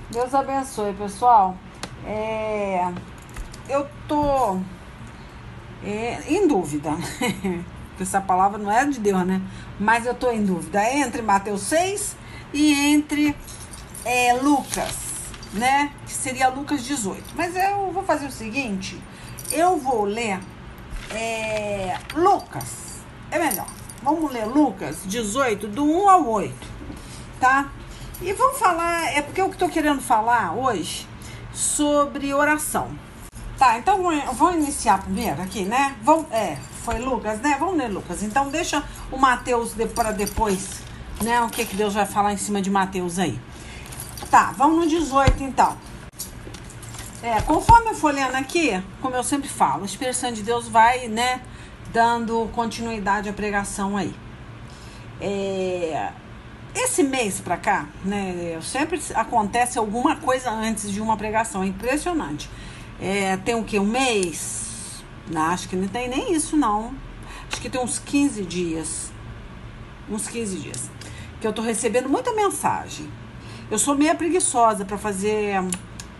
Deus abençoe, pessoal. Eu tô em dúvida. Essa palavra não é de Deus, né? Mas eu tô em dúvida entre Mateus 6 e entre Lucas, né? Que seria Lucas 18. Mas eu vou fazer o seguinte: eu vou ler Lucas. É melhor. Vamos ler Lucas 18, do 1 ao 8, tá? E vamos falar, porque eu estou querendo falar hoje sobre oração. Tá, então vou iniciar primeiro aqui, né? Foi Lucas, né? Vamos ler Lucas. Então deixa o Mateus para depois, né? O que Deus vai falar em cima de Mateus aí. Tá, vamos no 18 então. Conforme eu for lendo aqui, como eu sempre falo, o Espírito Santo de Deus vai, né, dando continuidade à pregação aí. Esse mês pra cá, né, sempre acontece alguma coisa antes de uma pregação, é impressionante. Tem o quê? Um mês? Não, acho que não tem nem isso, não. Acho que tem uns 15 dias. Uns 15 dias. Que eu tô recebendo muita mensagem. Eu sou meio preguiçosa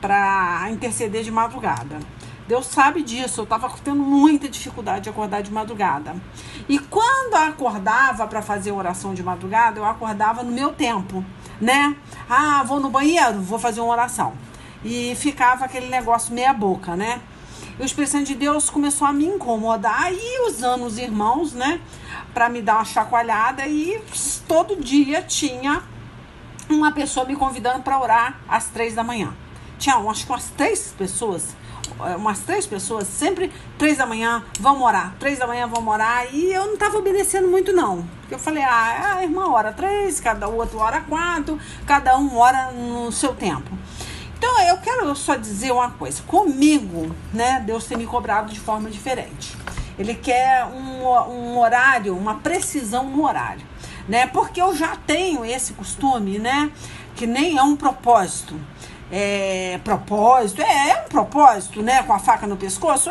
pra interceder de madrugada. Deus sabe disso, eu tava tendo muita dificuldade de acordar de madrugada. E quando eu acordava para fazer oração de madrugada, eu acordava no meu tempo, né? Vou no banheiro, vou fazer uma oração. E ficava aquele negócio meia boca, né? E o Espírito Santo de Deus começou a me incomodar e usando os irmãos, né? Para me dar uma chacoalhada, e todo dia tinha uma pessoa me convidando para orar às 3 da manhã. Tinha acho que umas três pessoas, sempre 3 da manhã, vamos orar, 3 da manhã, vamos orar, e eu não estava obedecendo muito não, porque eu falei, a irmã ora 3, cada outro ora 4, cada um ora no seu tempo. Então eu quero só dizer uma coisa, comigo, né, Deus tem me cobrado de forma diferente. Ele quer um horário, uma precisão no horário, né, porque eu já tenho esse costume, né, que nem é um propósito. É um propósito, né? Com a faca no pescoço?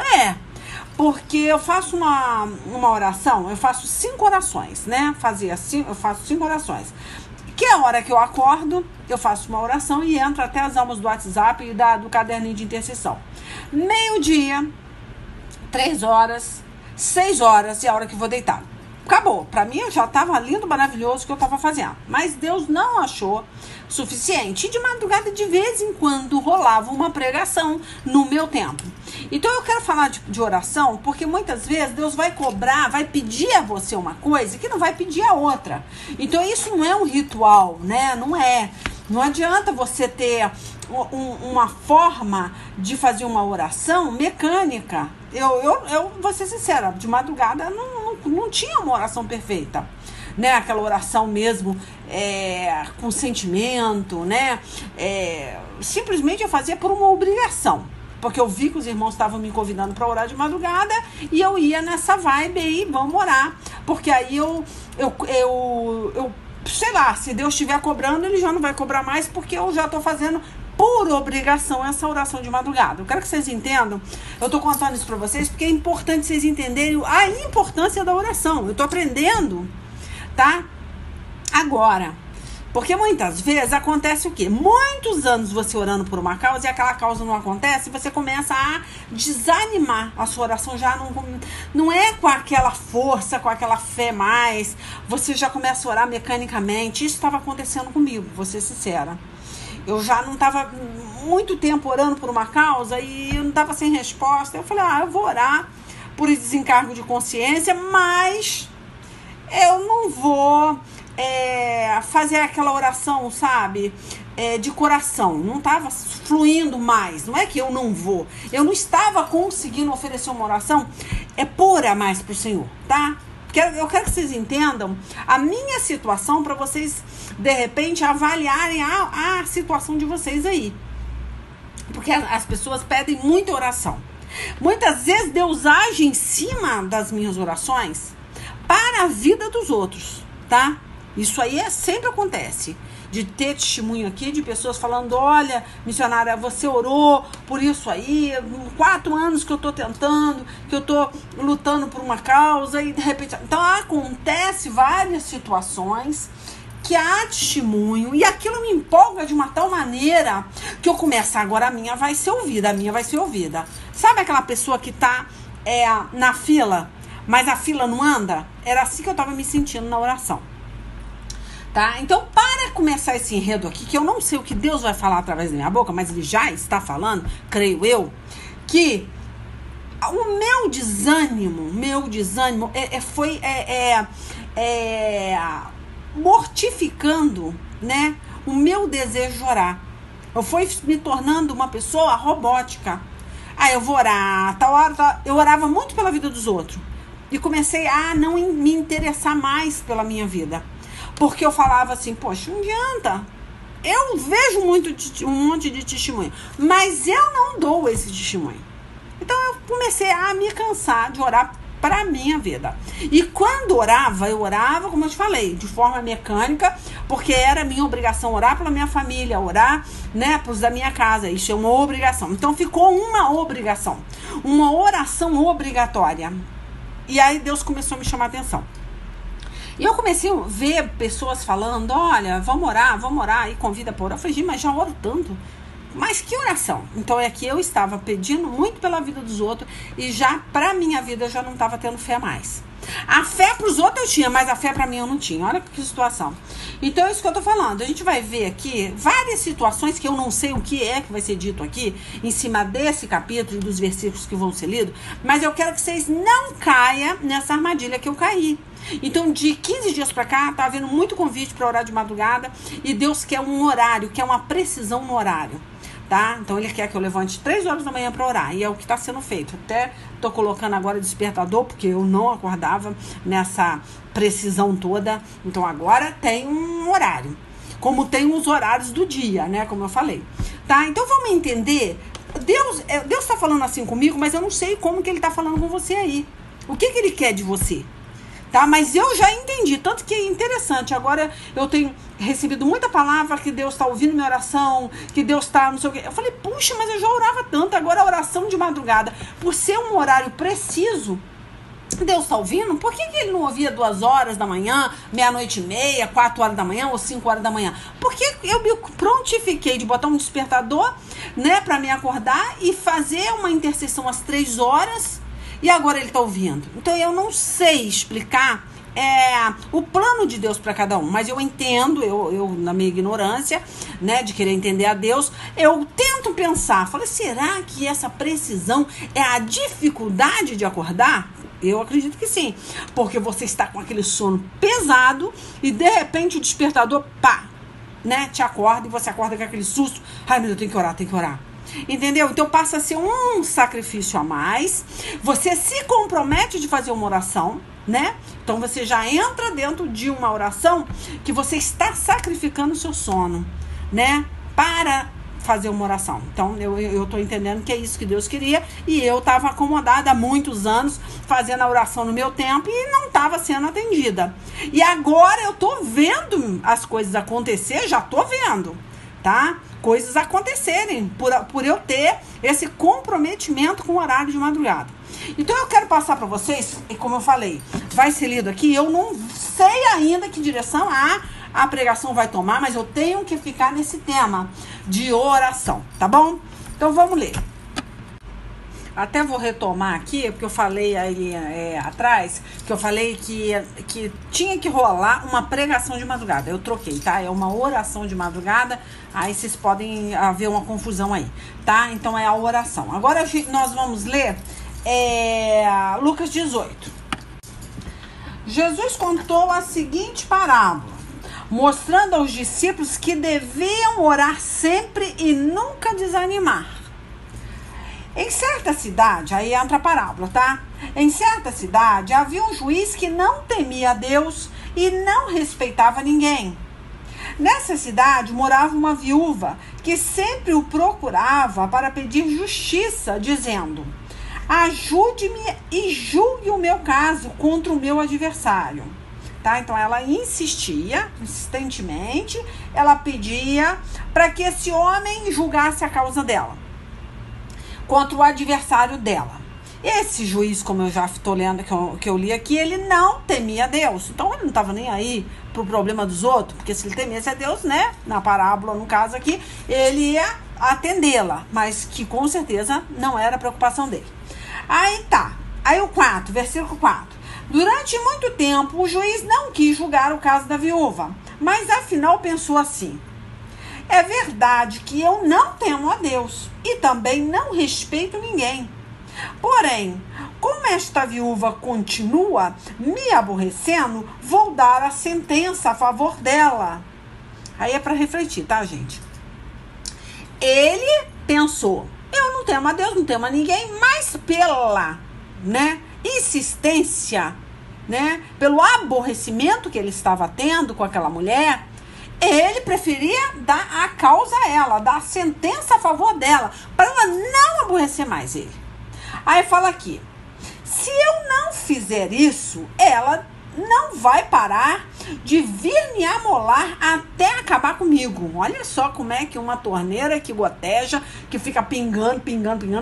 Porque eu faço uma oração, eu faço 5 orações, né? Eu faço 5 orações. Que é a hora que eu acordo, eu faço uma oração e entro até as almas do WhatsApp e do caderninho de intercessão. 12:00, 3 horas, 6 horas e a hora que eu vou deitar. Acabou. Pra mim, já estava lindo, maravilhoso o que eu estava fazendo. Mas Deus não achou suficiente. E de madrugada, de vez em quando, rolava uma pregação no meu tempo. Então, eu quero falar de oração, porque muitas vezes Deus vai cobrar, vai pedir a você uma coisa que não vai pedir a outra. Então, isso não é um ritual, né? Não é. Não adianta você ter uma forma de fazer uma oração mecânica. Eu vou ser sincera, de madrugada não tinha uma oração perfeita, né? Aquela oração mesmo com sentimento, né? Simplesmente eu fazia por uma obrigação, porque eu vi que os irmãos estavam me convidando para orar de madrugada e eu ia nessa vibe aí, vamos orar, porque aí eu sei lá, se Deus estiver cobrando, ele já não vai cobrar mais, porque eu já estou fazendo por obrigação essa oração de madrugada. Eu quero que vocês entendam, eu tô contando isso pra vocês porque é importante vocês entenderem a importância da oração. Eu tô aprendendo, tá? Agora, porque muitas vezes acontece o quê? Muitos anos você orando por uma causa e aquela causa não acontece, você começa a desanimar. A sua oração já não é com aquela força, com aquela fé mais. Você já começa a orar mecanicamente. Isso estava acontecendo comigo, vou ser sincera. Eu já não estava muito tempo orando por uma causa e eu não estava sem resposta. Eu falei, eu vou orar por desencargo de consciência, mas eu não vou fazer aquela oração, sabe, de coração. Não estava fluindo mais. Não é que eu não vou. Eu não estava conseguindo oferecer uma oração pura mais para o Senhor, tá? Eu quero que vocês entendam a minha situação para vocês, de repente, avaliarem a situação de vocês aí. Porque as pessoas pedem muita oração. Muitas vezes Deus age em cima das minhas orações para a vida dos outros, tá? Isso aí sempre acontece. De ter testemunho aqui de pessoas falando, olha, missionária, você orou por isso aí, 4 anos que eu tô tentando, que eu tô lutando por uma causa, e de repente... Então, acontece várias situações que há testemunho, e aquilo me empolga de uma tal maneira que eu começo, agora a minha vai ser ouvida, a minha vai ser ouvida. Sabe aquela pessoa que tá na fila, mas a fila não anda? Era assim que eu tava me sentindo na oração. Tá? Então, para começar esse enredo aqui, que eu não sei o que Deus vai falar através da minha boca, mas Ele já está falando, creio eu, que o meu desânimo foi mortificando, né, o meu desejo de orar. Eu fui me tornando uma pessoa robótica. Eu vou orar, tal hora. Eu orava muito pela vida dos outros. E comecei a não me interessar mais pela minha vida. Porque eu falava assim, poxa, não adianta. Eu vejo um monte de testemunho, mas eu não dou esse testemunho. Então eu comecei a me cansar de orar para a minha vida. E quando eu orava, como eu te falei, de forma mecânica, porque era minha obrigação orar pela minha família, orar, né, para os da minha casa. Isso é uma obrigação. Então ficou uma obrigação, uma oração obrigatória. E aí Deus começou a me chamar a atenção. E eu comecei a ver pessoas falando, olha, vamos orar, e convida para orar. Eu falei, gente, mas já oro tanto. Mas que oração? Então é que eu estava pedindo muito pela vida dos outros e já para minha vida eu já não estava tendo fé mais. A fé para os outros eu tinha, mas a fé para mim eu não tinha. Olha que situação. Então é isso que eu tô falando. A gente vai ver aqui várias situações que eu não sei o que vai ser dito aqui em cima desse capítulo e dos versículos que vão ser lidos, mas eu quero que vocês não caiam nessa armadilha que eu caí. Então, de 15 dias pra cá, tá havendo muito convite para orar de madrugada e Deus quer um horário, quer uma precisão no horário. Tá? Então ele quer que eu levante 3 horas da manhã para orar, e é o que está sendo feito. Até tô colocando agora despertador, porque eu não acordava nessa precisão toda. Então agora tem um horário, como tem os horários do dia, né? Como eu falei, tá? Então vamos entender. Deus está falando assim comigo, mas eu não sei como que ele está falando com você aí. O que ele quer de você? Tá? Mas eu já entendi, tanto que é interessante. Agora eu tenho recebido muita palavra que Deus está ouvindo minha oração, que Deus está não sei o quê. Eu falei, puxa, mas eu já orava tanto. Agora a oração de madrugada, por ser um horário preciso, Deus está ouvindo? Por que ele não ouvia 2 horas da manhã, 00:30, 4 horas da manhã ou 5 horas da manhã? Porque eu me prontifiquei de botar um despertador, né, para me acordar e fazer uma intercessão às 3 horas. E agora ele está ouvindo. Então eu não sei explicar o plano de Deus para cada um, mas eu entendo, eu na minha ignorância, né, de querer entender a Deus, eu tento pensar, falei, será que essa precisão é a dificuldade de acordar? Eu acredito que sim, porque você está com aquele sono pesado e de repente o despertador, pá, né, te acorda e você acorda com aquele susto, ai meu Deus, tem que orar. Entendeu? Então passa a ser um sacrifício a mais. Você se compromete de fazer uma oração, né? Então você já entra dentro de uma oração que você está sacrificando o seu sono, né? Para fazer uma oração. Então eu tô entendendo que é isso que Deus queria. E eu estava acomodada há muitos anos fazendo a oração no meu tempo e não estava sendo atendida. E agora eu tô vendo as coisas acontecer, já tô vendo, tá? Coisas acontecerem por eu ter esse comprometimento com o horário de madrugada. Então eu quero passar para vocês, e como eu falei, vai ser lido aqui, eu não sei ainda que direção a pregação vai tomar, mas eu tenho que ficar nesse tema de oração, tá bom? Então vamos ler. Até vou retomar aqui, porque eu falei aí atrás, que eu falei que tinha que rolar uma pregação de madrugada. Eu troquei, tá? É uma oração de madrugada, aí vocês podem haver uma confusão aí, tá? Então é a oração. Agora nós vamos ler Lucas 18. Jesus contou a seguinte parábola, mostrando aos discípulos que deviam orar sempre e nunca desanimar. Em certa cidade, aí entra a parábola, tá? Em certa cidade havia um juiz que não temia a Deus e não respeitava ninguém. Nessa cidade morava uma viúva que sempre o procurava para pedir justiça, dizendo: ajude-me e julgue o meu caso contra o meu adversário. Tá? Então ela insistia, insistentemente, ela pedia para que esse homem julgasse a causa dela contra o adversário dela. Esse juiz, como eu já estou lendo, que eu li aqui, ele não temia Deus. Então ele não estava nem aí pro problema dos outros, porque se ele temesse a Deus, né, na parábola, no caso aqui, ele ia atendê-la, mas que com certeza não era a preocupação dele. Aí tá, aí o 4, versículo 4. Durante muito tempo, o juiz não quis julgar o caso da viúva, mas afinal pensou assim: é verdade que eu não temo a Deus e também não respeito ninguém. Porém, como esta viúva continua me aborrecendo, vou dar a sentença a favor dela. Aí é para refletir, tá, gente? Ele pensou: eu não temo a Deus, não temo a ninguém, mas pela, né, insistência, né, pelo aborrecimento que ele estava tendo com aquela mulher, ele preferia dar a causa a ela, dar a sentença a favor dela, para ela não aborrecer mais ele. Aí fala aqui: se eu não fizer isso, ela não vai parar de vir me amolar até acabar comigo. Olha só como é que uma torneira que goteja, que fica pingando,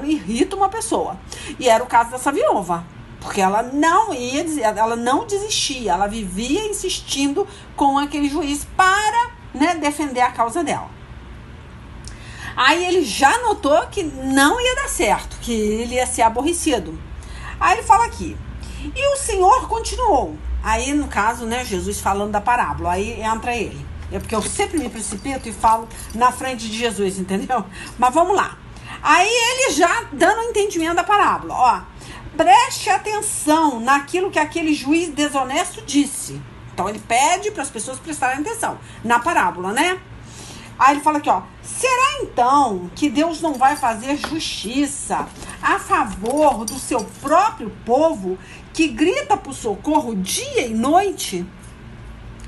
irrita uma pessoa. E era o caso dessa viúva, porque ela não desistia, ela vivia insistindo com aquele juiz para, né, defender a causa dela. Aí ele já notou que não ia dar certo, que ele ia ser aborrecido. Aí ele fala aqui: e o Senhor continuou. Aí, no caso, né, Jesus falando da parábola, aí entra ele. É porque eu sempre me precipito e falo na frente de Jesus, entendeu? Mas vamos lá. Aí ele já dando o entendimento da parábola, ó: preste atenção naquilo que aquele juiz desonesto disse. Então ele pede para as pessoas prestarem atenção na parábola, né? Aí ele fala aqui, ó: será então que Deus não vai fazer justiça a favor do seu próprio povo que grita por socorro dia e noite?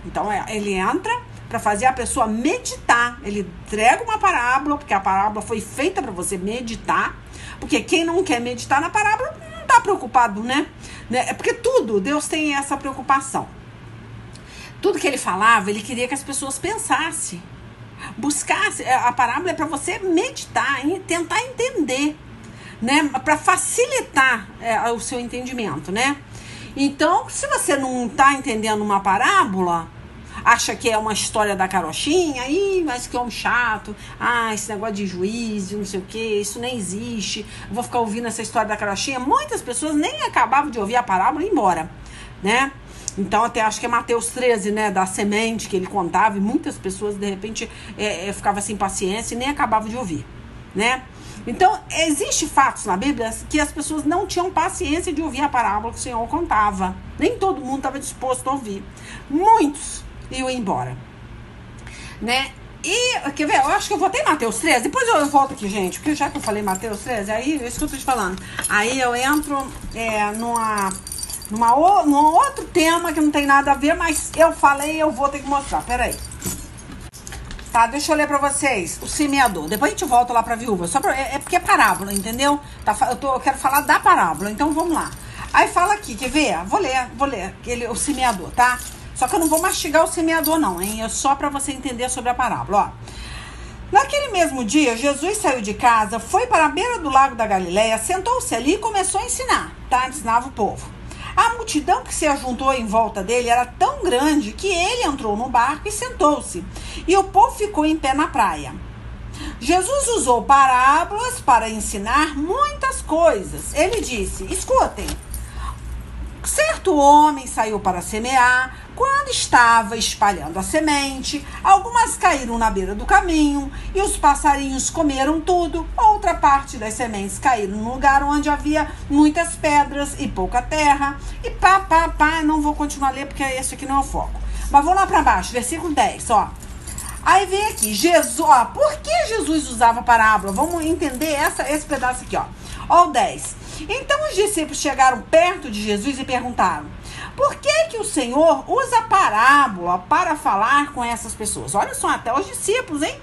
Então ele entra para fazer a pessoa meditar. Ele entrega uma parábola, porque a parábola foi feita para você meditar. Porque quem não quer meditar na parábola não está preocupado, né? É porque tudo, Deus tem essa preocupação. Tudo que ele falava, ele queria que as pessoas pensassem, buscassem. A parábola é para você meditar e tentar entender, né? Para facilitar o seu entendimento, né? Então, se você não está entendendo uma parábola, acha que é uma história da carochinha, mas que homem chato, esse negócio de juiz, não sei o que, isso nem existe, vou ficar ouvindo essa história da carochinha. Muitas pessoas nem acabavam de ouvir a parábola e ir embora, né? Então, até acho que é Mateus 13, né, da semente que ele contava, e muitas pessoas, de repente, ficavam sem paciência e nem acabavam de ouvir, né? Então, existem fatos na Bíblia que as pessoas não tinham paciência de ouvir a parábola que o Senhor contava. Nem todo mundo estava disposto a ouvir. Muitos iam embora, né? E, quer ver, eu acho que eu votei Mateus 13. Depois eu volto aqui, gente, porque já que eu falei Mateus 13, aí é isso que eu tô te falando. Aí eu entro num outro tema que não tem nada a ver, mas eu falei, eu vou ter que mostrar. Peraí. Tá, deixa eu ler pra vocês. O semeador. Depois a gente volta lá pra viúva. É porque é parábola, entendeu? Eu quero falar da parábola, então vamos lá. Aí fala aqui, quer ver? Vou ler. O semeador, tá? Só que eu não vou mastigar o semeador não, hein? É só pra você entender sobre a parábola, ó. Naquele mesmo dia, Jesus saiu de casa, foi para a beira do lago da Galileia, sentou-se ali e começou a ensinar, tá? Ensinava o povo. A multidão que se ajuntou em volta dele era tão grande que ele entrou no barco e sentou-se. E o povo ficou em pé na praia. Jesus usou parábolas para ensinar muitas coisas. Ele disse: escutem. Certo homem saiu para semear. Quando estava espalhando a semente, algumas caíram na beira do caminho e os passarinhos comeram tudo. Outra parte das sementes caíram no lugar onde havia muitas pedras e pouca terra. E não vou continuar a ler porque esse aqui não é o foco. Mas vamos lá para baixo, versículo 10, ó. Aí vem aqui, Jesus, ó, por que Jesus usava parábola? Vamos entender esse pedaço aqui, ó. Ó o 10. Então os discípulos chegaram perto de Jesus e perguntaram: por que o Senhor usa parábola para falar com essas pessoas? Olha só, até os discípulos, hein?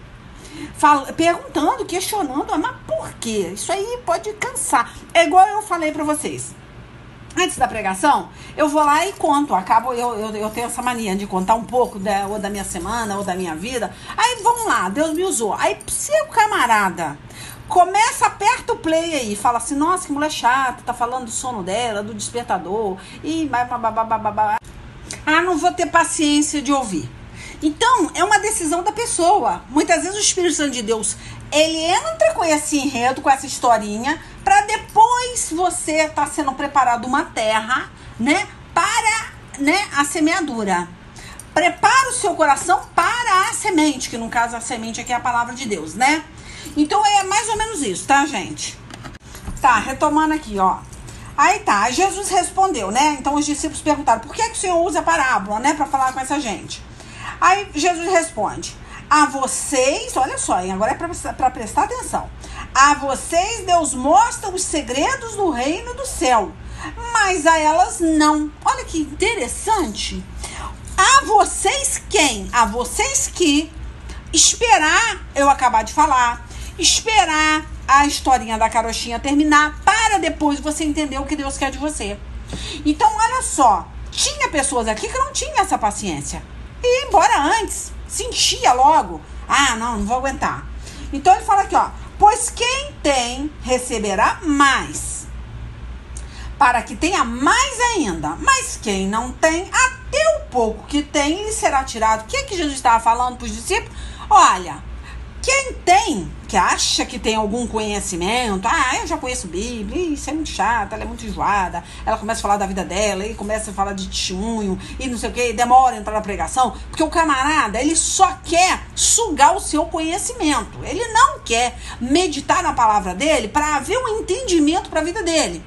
Perguntando, questionando, mas por quê? Isso aí pode cansar. É igual eu falei para vocês. Antes da pregação, eu vou lá e conto. Eu tenho essa mania de contar um pouco ou da minha semana, ou da minha vida. Aí, vamos lá, Deus me usou. Aí, se o camarada Começa, aperta o play aí, fala assim, nossa, que mulher chata, tá falando do sono dela, do despertador, e não vou ter paciência de ouvir. Então, é uma decisão da pessoa. Muitas vezes o Espírito Santo de Deus, ele entra com esse enredo, com essa historinha, para depois você tá sendo preparado uma terra, né, para, né, a semeadura. Prepara o seu coração para a semente, que no caso a semente aqui é a palavra de Deus, né? Então é mais ou menos isso, tá, gente? Tá, retomando aqui, ó. Aí tá, Jesus respondeu, né? Então os discípulos perguntaram, por que o Senhor usa parábola, né? Pra falar com essa gente. Aí Jesus responde, a vocês, olha só, hein? Agora é pra prestar atenção. A vocês Deus mostra os segredos do reino do céu, mas a elas não. Olha que interessante. A vocês quem? A vocês que esperar eu acabar de falar, esperar a historinha da carochinha terminar para depois você entender o que Deus quer de você. Então, olha só, tinha pessoas aqui que não tinham essa paciência. E embora antes, sentia logo, não vou aguentar. Então ele fala aqui, ó, pois quem tem, receberá mais, para que tenha mais ainda. Mas quem não tem, até o pouco que tem, lhe será tirado. O que é que Jesus estava falando para os discípulos? Olha, quem tem, que acha que tem algum conhecimento, eu já conheço Bíblia, isso é muito chato, ela é muito enjoada, ela começa a falar da vida dela, e começa a falar de testemunho, e não sei o que, demora a entrar na pregação, porque o camarada, ele só quer sugar o seu conhecimento, ele não quer meditar na palavra dele para haver um entendimento para a vida dele.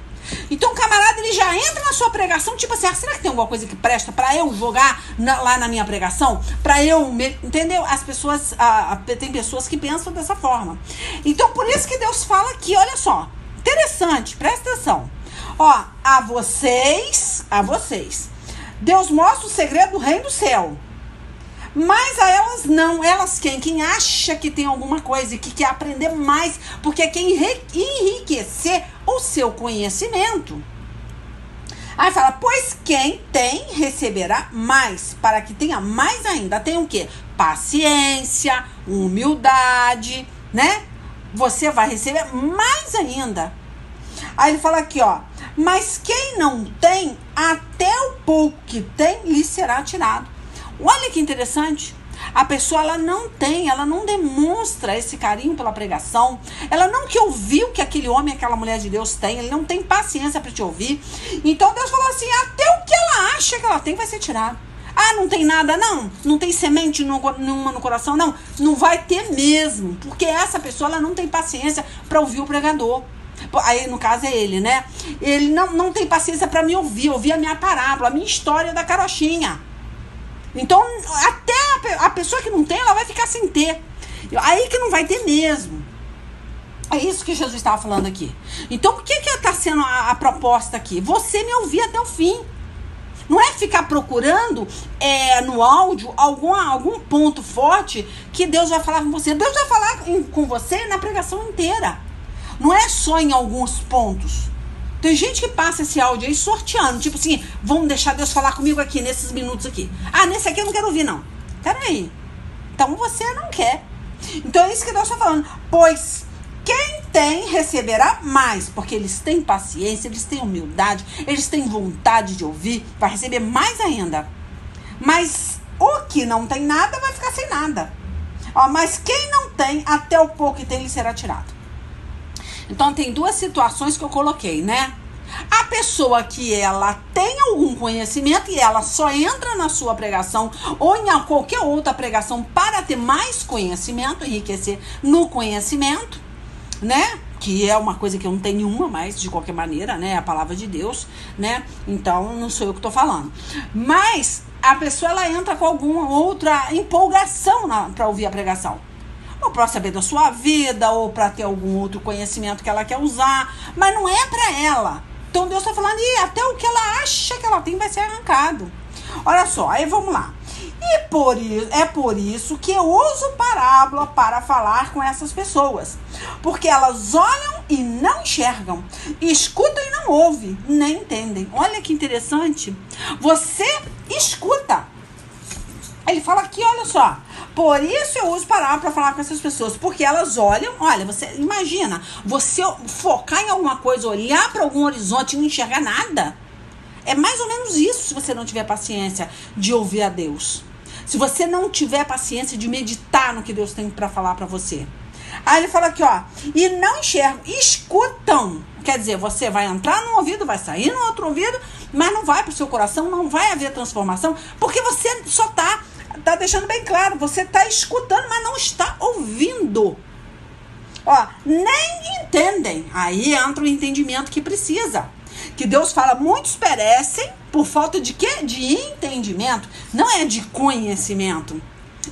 Então o camarada, ele já entra na sua pregação, tipo assim, será que tem alguma coisa que presta pra eu jogar lá na minha pregação? Pra eu, entendeu? As pessoas, tem pessoas que pensam dessa forma. Então por isso que Deus fala aqui, olha só, interessante, presta atenção. Ó, a vocês, Deus mostra o segredo do reino do céu. Mas a elas não, elas quem acha que tem alguma coisa e que quer aprender mais, porque quer enriquecer o seu conhecimento. Aí fala, pois quem tem, receberá mais, para que tenha mais ainda. Tem o quê? Paciência, humildade, né? Você vai receber mais ainda. Aí ele fala aqui, ó, mas quem não tem, até o pouco que tem, lhe será tirado. Olha que interessante, a pessoa ela não demonstra esse carinho pela pregação, ela não quer ouvir o que aquele homem, aquela mulher de Deus tem, ele não tem paciência para te ouvir. Então Deus falou assim, até o que ela acha que ela tem vai ser tirado. Não tem nada não tem semente nenhuma no coração, não vai ter mesmo, porque essa pessoa ela não tem paciência para ouvir o pregador. Aí no caso é ele, né? Ele não tem paciência para me ouvir a minha parábola, a minha história da carochinha. Então, até a pessoa que não tem, ela vai ficar sem ter. Aí que não vai ter mesmo. É isso que Jesus estava falando aqui. Então, o que está sendo a proposta aqui? Você me ouvir até o fim. Não é ficar procurando no áudio algum ponto forte que Deus vai falar com você. Deus vai falar com você na pregação inteira. Não é só em alguns pontos. Tem gente que passa esse áudio aí sorteando, tipo assim, vamos deixar Deus falar comigo aqui, nesses minutos aqui. Nesse aqui eu não quero ouvir, não. Peraí. Então você não quer. Então é isso que Deus está falando. Pois quem tem, receberá mais, porque eles têm paciência, eles têm humildade, eles têm vontade de ouvir, vai receber mais ainda. Mas o que não tem nada, vai ficar sem nada. Mas quem não tem, até o pouco que tem, lhe será tirado. Então, tem duas situações que eu coloquei, né? A pessoa que ela tem algum conhecimento e ela só entra na sua pregação ou em qualquer outra pregação para ter mais conhecimento, enriquecer no conhecimento, né? Que é uma coisa que eu não tenho nenhuma, mas de qualquer maneira, né? A palavra de Deus, né? Então, não sou eu que tô falando. Mas a pessoa, ela entra com alguma outra empolgação para ouvir a pregação. Ou para saber da sua vida, ou para ter algum outro conhecimento que ela quer usar, mas não é para ela. Então Deus está falando, e até o que ela acha que ela tem vai ser arrancado. Olha só, aí vamos lá. E é por isso que eu uso parábola para falar com essas pessoas. Porque elas olham e não enxergam, escutam e não ouvem, nem entendem. Olha que interessante. Você escuta. Ele fala aqui, olha só. Por isso eu uso parábola para falar com essas pessoas, porque elas olham, olha, você imagina, você focar em alguma coisa, olhar para algum horizonte e não enxergar nada. É mais ou menos isso se você não tiver paciência de ouvir a Deus. Se você não tiver paciência de meditar no que Deus tem para falar para você. Aí ele fala aqui, ó, e não enxergam, escutam. Quer dizer, você vai entrar num ouvido, vai sair no outro ouvido, mas não vai pro seu coração, não vai haver transformação, porque você só tá deixando bem claro, você tá escutando, mas não está ouvindo. Ó, nem entendem. Aí entra o entendimento que precisa. Que Deus fala, muitos perecem por falta de quê? De entendimento. Não é de conhecimento.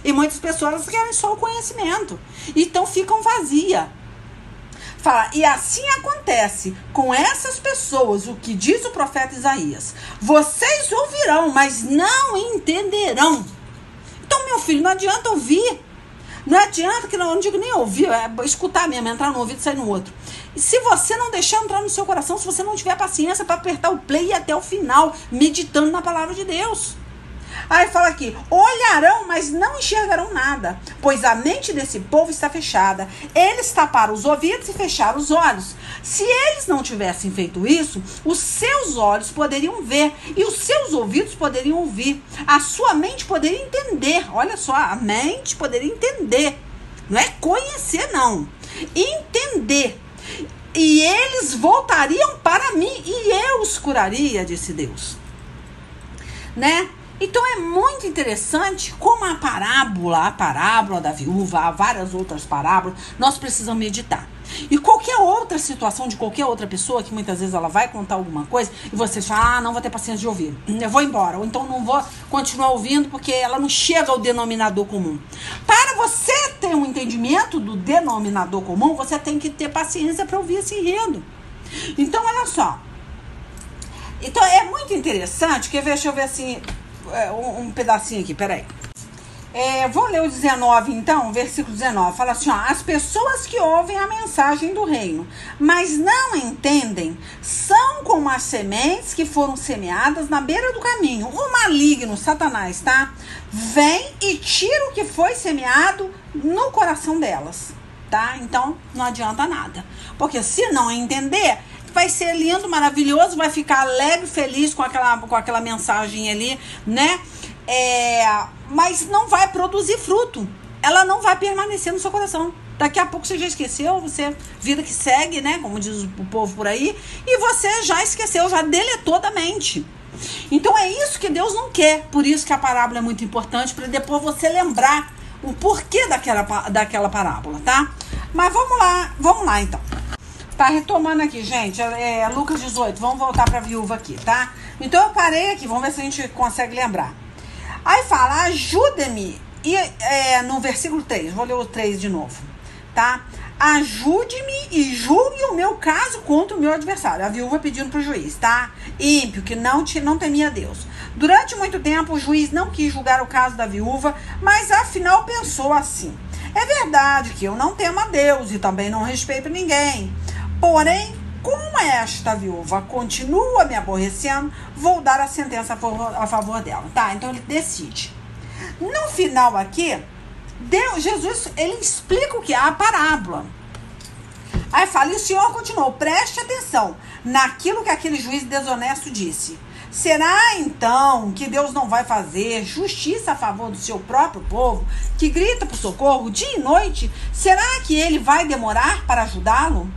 E muitas pessoas querem só o conhecimento. Então ficam vazias. Fala, e assim acontece com essas pessoas, o que diz o profeta Isaías. Vocês ouvirão, mas não entenderão. Então, meu filho, não adianta ouvir. Não adianta, que não digo nem ouvir, é escutar mesmo, entrar no ouvido e sair no outro. E se você não deixar entrar no seu coração, se você não tiver paciência para apertar o play até o final, meditando na palavra de Deus. Aí fala aqui, olharão, mas não enxergarão nada, pois a mente desse povo está fechada. Eles taparam os ouvidos e fecharam os olhos. Se eles não tivessem feito isso, os seus olhos poderiam ver e os seus ouvidos poderiam ouvir. A sua mente poderia entender. Olha só, a mente poderia entender. Não é conhecer, não. Entender. E eles voltariam para mim e eu os curaria, disse Deus. Né? Então é muito interessante como a parábola da viúva, há várias outras parábolas, nós precisamos meditar. E qualquer outra situação de qualquer outra pessoa, que muitas vezes ela vai contar alguma coisa, e você fala, não vou ter paciência de ouvir, eu vou embora, ou então não vou continuar ouvindo, porque ela não chega ao denominador comum. Para você ter um entendimento do denominador comum, você tem que ter paciência para ouvir esse enredo. Então, olha só. Então, é muito interessante, deixa eu ver assim, um pedacinho aqui, peraí. Vou ler o 19, então, versículo 19. Fala assim, ó, as pessoas que ouvem a mensagem do reino, mas não entendem, são como as sementes que foram semeadas na beira do caminho. O maligno, Satanás, tá? Vem e tira o que foi semeado no coração delas, tá? Então, não adianta nada. Porque se não entender, vai ser lindo, maravilhoso, vai ficar alegre, feliz com aquela mensagem ali, né? Mas não vai produzir fruto. Ela não vai permanecer no seu coração. Daqui a pouco você já esqueceu, você, vida que segue, né? Como diz o povo por aí, e você já esqueceu, já deletou da mente. Então é isso que Deus não quer. Por isso que a parábola é muito importante, para depois você lembrar o porquê daquela parábola, tá? Mas vamos lá então. Tá, retomando aqui, gente, Lucas 18, vamos voltar pra viúva aqui, tá? Então eu parei aqui, vamos ver se a gente consegue lembrar. Aí fala, ajuda-me, no versículo 3, vou ler o 3 de novo, tá? Ajude-me e julgue o meu caso contra o meu adversário. A viúva pedindo pro juiz, tá? Ímpio, que não temia Deus. Durante muito tempo, o juiz não quis julgar o caso da viúva, mas afinal pensou assim, é verdade que eu não temo a Deus e também não respeito ninguém. Porém, como esta viúva continua me aborrecendo, vou dar a sentença a favor dela. Tá, então ele decide. No final aqui, Jesus, ele explica o que é a parábola. Aí fala, e o Senhor continuou, preste atenção naquilo que aquele juiz desonesto disse. Será então que Deus não vai fazer justiça a favor do seu próprio povo, que grita por socorro dia e noite? Será que ele vai demorar para ajudá-lo?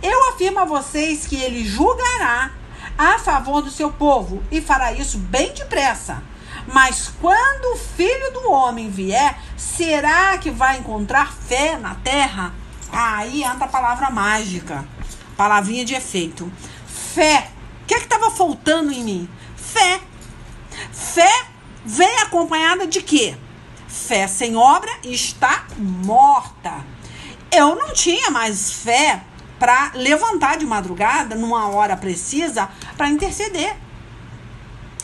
Eu afirmo a vocês que ele julgará a favor do seu povo e fará isso bem depressa. Mas quando o Filho do Homem vier, será que vai encontrar fé na terra? Aí entra a palavra mágica, palavrinha de efeito. Fé. O que estava faltando em mim? Fé. Fé vem acompanhada de quê? Fé sem obra está morta. Eu não tinha mais fé para levantar de madrugada, numa hora precisa, para interceder.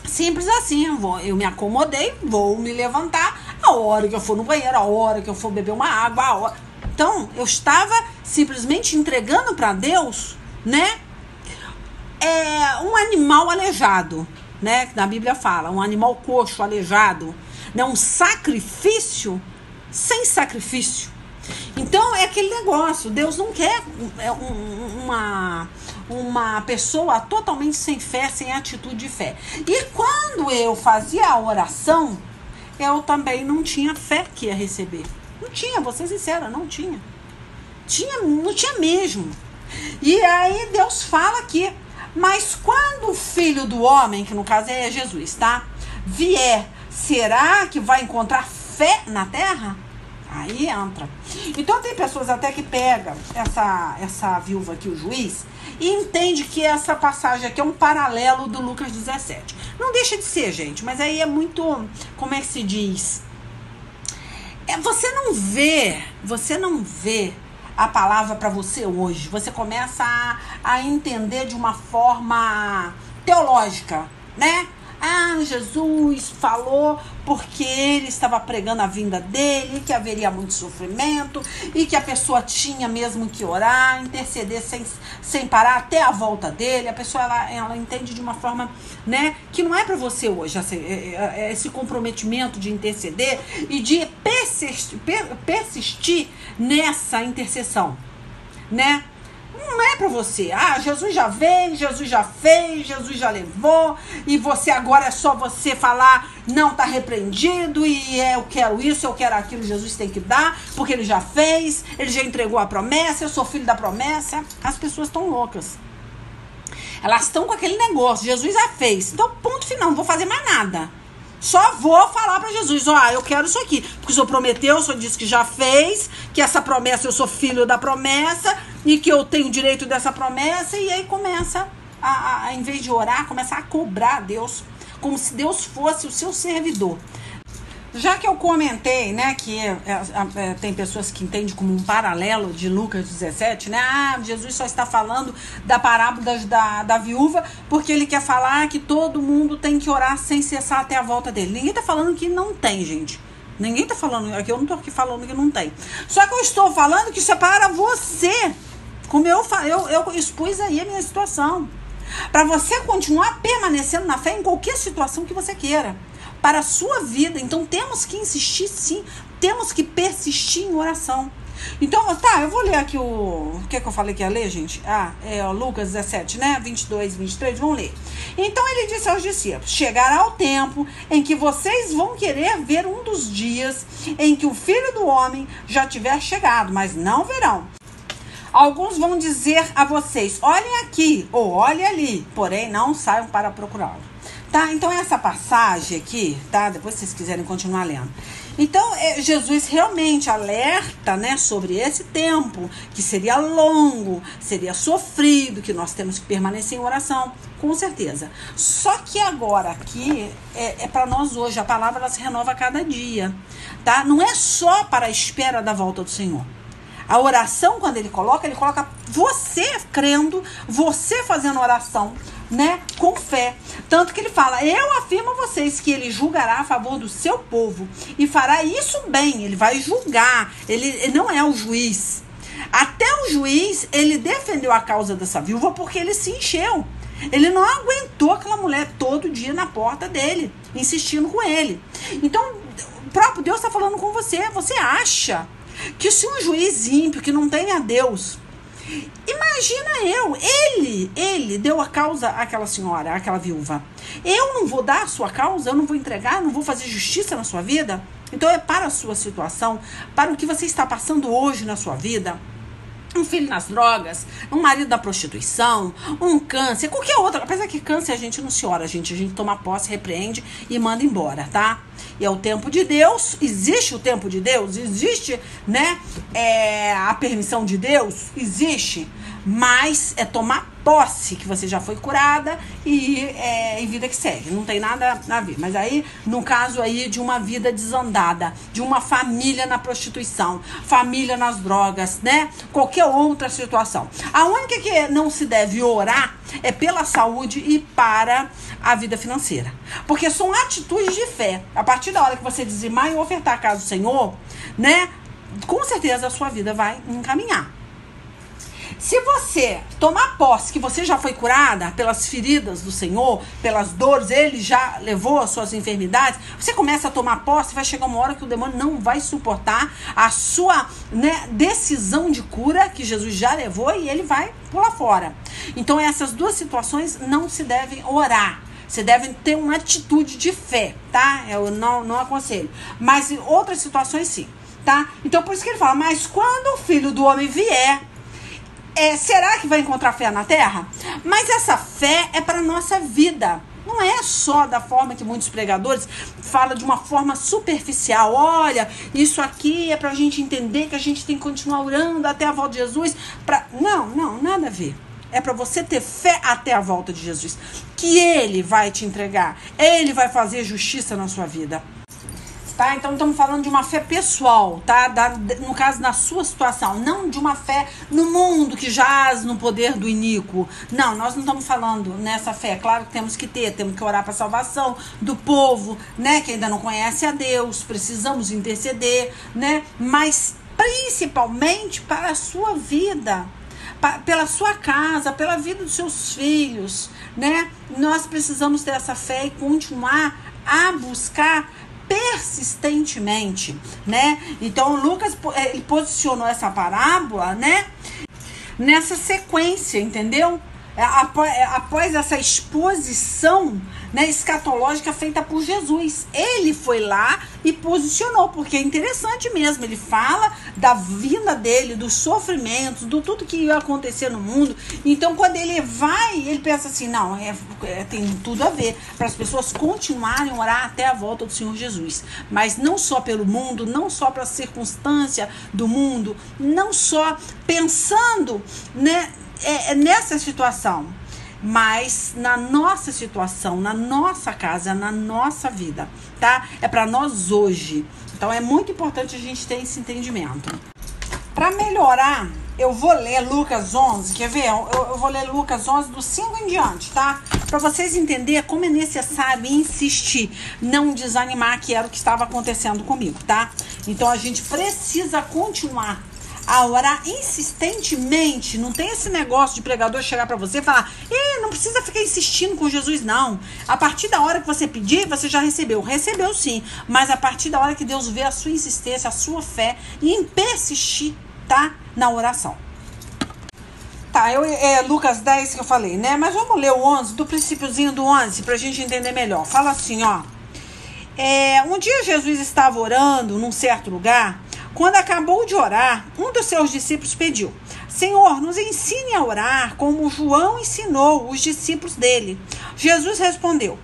Simples assim, eu me acomodei, vou me levantar a hora que eu for no banheiro, a hora que eu for beber uma água, a hora. Então, eu estava simplesmente entregando para Deus, né, um animal aleijado, né, que na Bíblia fala, um animal coxo, aleijado, né, um sacrifício sem sacrifício. Então é aquele negócio, Deus não quer uma pessoa totalmente sem fé, sem atitude de fé. E quando eu fazia a oração, eu também não tinha fé que ia receber. Não tinha, vou ser sincera, não tinha. Não tinha mesmo. E aí Deus fala aqui, mas quando o Filho do Homem, que no caso é Jesus, tá? Vier, será que vai encontrar fé na terra? Aí entra. Então tem pessoas até que pegam essa viúva aqui, o juiz, e entende que essa passagem aqui é um paralelo do Lucas 17. Não deixa de ser, gente, mas aí é muito, como é que se diz? Você não vê a palavra para você hoje. Você começa a entender de uma forma teológica, né? Jesus falou porque ele estava pregando a vinda dele, que haveria muito sofrimento e que a pessoa tinha mesmo que orar, interceder sem parar até a volta dele. A pessoa ela entende de uma forma, né, que não é para você hoje, esse comprometimento de interceder e de persistir nessa intercessão, né? Não é pra você. Jesus já veio, Jesus já fez, Jesus já levou, e você agora é só você falar, não, tá repreendido, e eu quero isso, eu quero aquilo, Jesus tem que dar, porque ele já fez, ele já entregou a promessa, eu sou filho da promessa. As pessoas estão loucas. Elas estão com aquele negócio, Jesus já fez, então ponto final, não vou fazer mais nada. Só vou falar para Jesus, eu quero isso aqui, porque o Senhor prometeu, o Senhor disse que já fez, que essa promessa, eu sou filho da promessa, e que eu tenho direito dessa promessa, e aí começa, em vez de orar, começa a cobrar a Deus, como se Deus fosse o seu servidor. Já que eu comentei, né, que tem pessoas que entendem como um paralelo de Lucas 17, né? Jesus só está falando da parábola da viúva porque ele quer falar que todo mundo tem que orar sem cessar até a volta dele. Ninguém está falando que não tem, gente. Ninguém está falando, aqui eu não estou aqui falando que não tem. Só que eu estou falando que isso é para você. Como eu expus aí a minha situação. Para você continuar permanecendo na fé em qualquer situação que você queira. Para a sua vida. Então temos que insistir, sim, temos que persistir em oração. Então, eu vou ler aqui o que eu falei que ia ler, gente? Lucas 17, né? 22, 23, vamos ler. Então ele disse aos discípulos: chegará o tempo em que vocês vão querer ver um dos dias em que o Filho do Homem já tiver chegado, mas não verão. Alguns vão dizer a vocês: olhem aqui ou olhem ali, porém não saiam para procurá-lo. Tá? Então essa passagem aqui, tá? Depois se vocês quiserem continuar lendo. Então Jesus realmente alerta, né, sobre esse tempo, que seria longo, seria sofrido, que nós temos que permanecer em oração, com certeza. Só que agora aqui é para nós hoje, a palavra ela se renova a cada dia, tá? Não é só para a espera da volta do Senhor. A oração, quando ele coloca você crendo, você fazendo oração, né, com fé. Tanto que ele fala: eu afirmo a vocês que ele julgará a favor do seu povo e fará isso bem. Ele vai julgar, ele não é o juiz. Até o juiz, ele defendeu a causa dessa viúva porque ele se encheu. Ele não aguentou aquela mulher todo dia na porta dele, insistindo com ele. Então, o próprio Deus está falando com você. Você acha que se um juiz ímpio, que não tem a Deus, imagina ele deu a causa àquela senhora, àquela viúva, eu não vou dar a sua causa, eu não vou entregar, não vou fazer justiça na sua vida? Então é para a sua situação, para o que você está passando hoje na sua vida, um filho nas drogas, um marido da prostituição, um câncer, qualquer outro. Apesar que câncer a gente não se ora, a gente toma posse, repreende e manda embora, tá? E é o tempo de Deus, existe o tempo de Deus, existe, né, a permissão de Deus, existe, mas é tomar posse que você já foi curada e vida que segue, não tem nada a ver. Mas aí, no caso aí de uma vida desandada, de uma família na prostituição, família nas drogas, né, qualquer outra situação, a única que não se deve orar é pela saúde e para a vida financeira, porque são atitudes de fé. A partir da hora que você dizimar e ofertar a casa do Senhor, né, com certeza a sua vida vai encaminhar. Se você tomar posse que você já foi curada pelas feridas do Senhor, pelas dores, ele já levou as suas enfermidades, você começa a tomar posse, vai chegar uma hora que o demônio não vai suportar a sua, né, decisão de cura que Jesus já levou e ele vai pular fora. Então essas duas situações não se devem orar. Você deve ter uma atitude de fé, tá? Eu não aconselho. Mas em outras situações sim, tá? Então por isso que ele fala, mas quando o Filho do Homem vier, será que vai encontrar fé na terra? Mas essa fé é para a nossa vida. Não é só da forma que muitos pregadores falam de uma forma superficial. Olha, isso aqui é para a gente entender que a gente tem que continuar orando até a volta de Jesus. Não, nada a ver. É para você ter fé até a volta de Jesus. Que ele vai te entregar. Ele vai fazer justiça na sua vida. Tá? Então estamos falando de uma fé pessoal, tá? No caso, na sua situação, não de uma fé no mundo que jaz no poder do iníquo. Não, nós não estamos falando nessa fé. Claro que temos que orar para a salvação do povo, né? Que ainda não conhece a Deus, precisamos interceder, né? Mas principalmente para a sua vida, pela sua casa, pela vida dos seus filhos, né? Nós precisamos ter essa fé e continuar a buscar persistentemente, né? Então Lucas, ele posicionou essa parábola, né, nessa sequência, entendeu? Após essa exposição, né, escatológica feita por Jesus, ele foi lá e posicionou, porque é interessante mesmo, ele fala da vinda dele, dos sofrimentos, do tudo que ia acontecer no mundo. Então quando ele vai, ele pensa assim, não, tem tudo a ver, para as pessoas continuarem a orar até a volta do Senhor Jesus, mas não só pelo mundo, não só para a circunstância do mundo, não só pensando, né, nessa situação, mas na nossa situação, na nossa casa, na nossa vida, tá? É para nós hoje. Então é muito importante a gente ter esse entendimento. Para melhorar, eu vou ler Lucas 11, quer ver? Eu vou ler Lucas 11 do 5 em diante, tá? Para vocês entenderem como é necessário insistir, não desanimar, que era o que estava acontecendo comigo, tá? Então a gente precisa continuar a orar insistentemente. Não tem esse negócio de pregador chegar para você e falar, não precisa ficar insistindo com Jesus, não. A partir da hora que você pedir, você já recebeu. Recebeu sim, mas a partir da hora que Deus vê a sua insistência, a sua fé e em persistir, tá? Na oração. Tá, Lucas 10 que eu falei, né? Mas vamos ler o 11, do princípiozinho do 11, pra gente entender melhor. Fala assim, ó. Um dia Jesus estava orando num certo lugar. Quando acabou de orar, um dos seus discípulos pediu, Senhor, nos ensine a orar como João ensinou os discípulos dele. Jesus respondeu,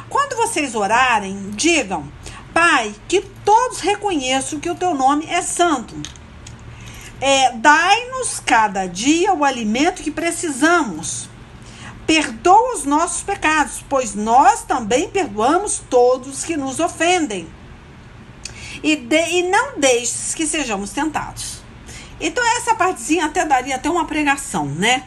quando vocês orarem, digam, Pai, que todos reconheçam que o teu nome é santo. Dai-nos cada dia o alimento que precisamos. Perdoa os nossos pecados, pois nós também perdoamos todos que nos ofendem. E não deixes que sejamos tentados. Então essa partezinha até daria até uma pregação, né?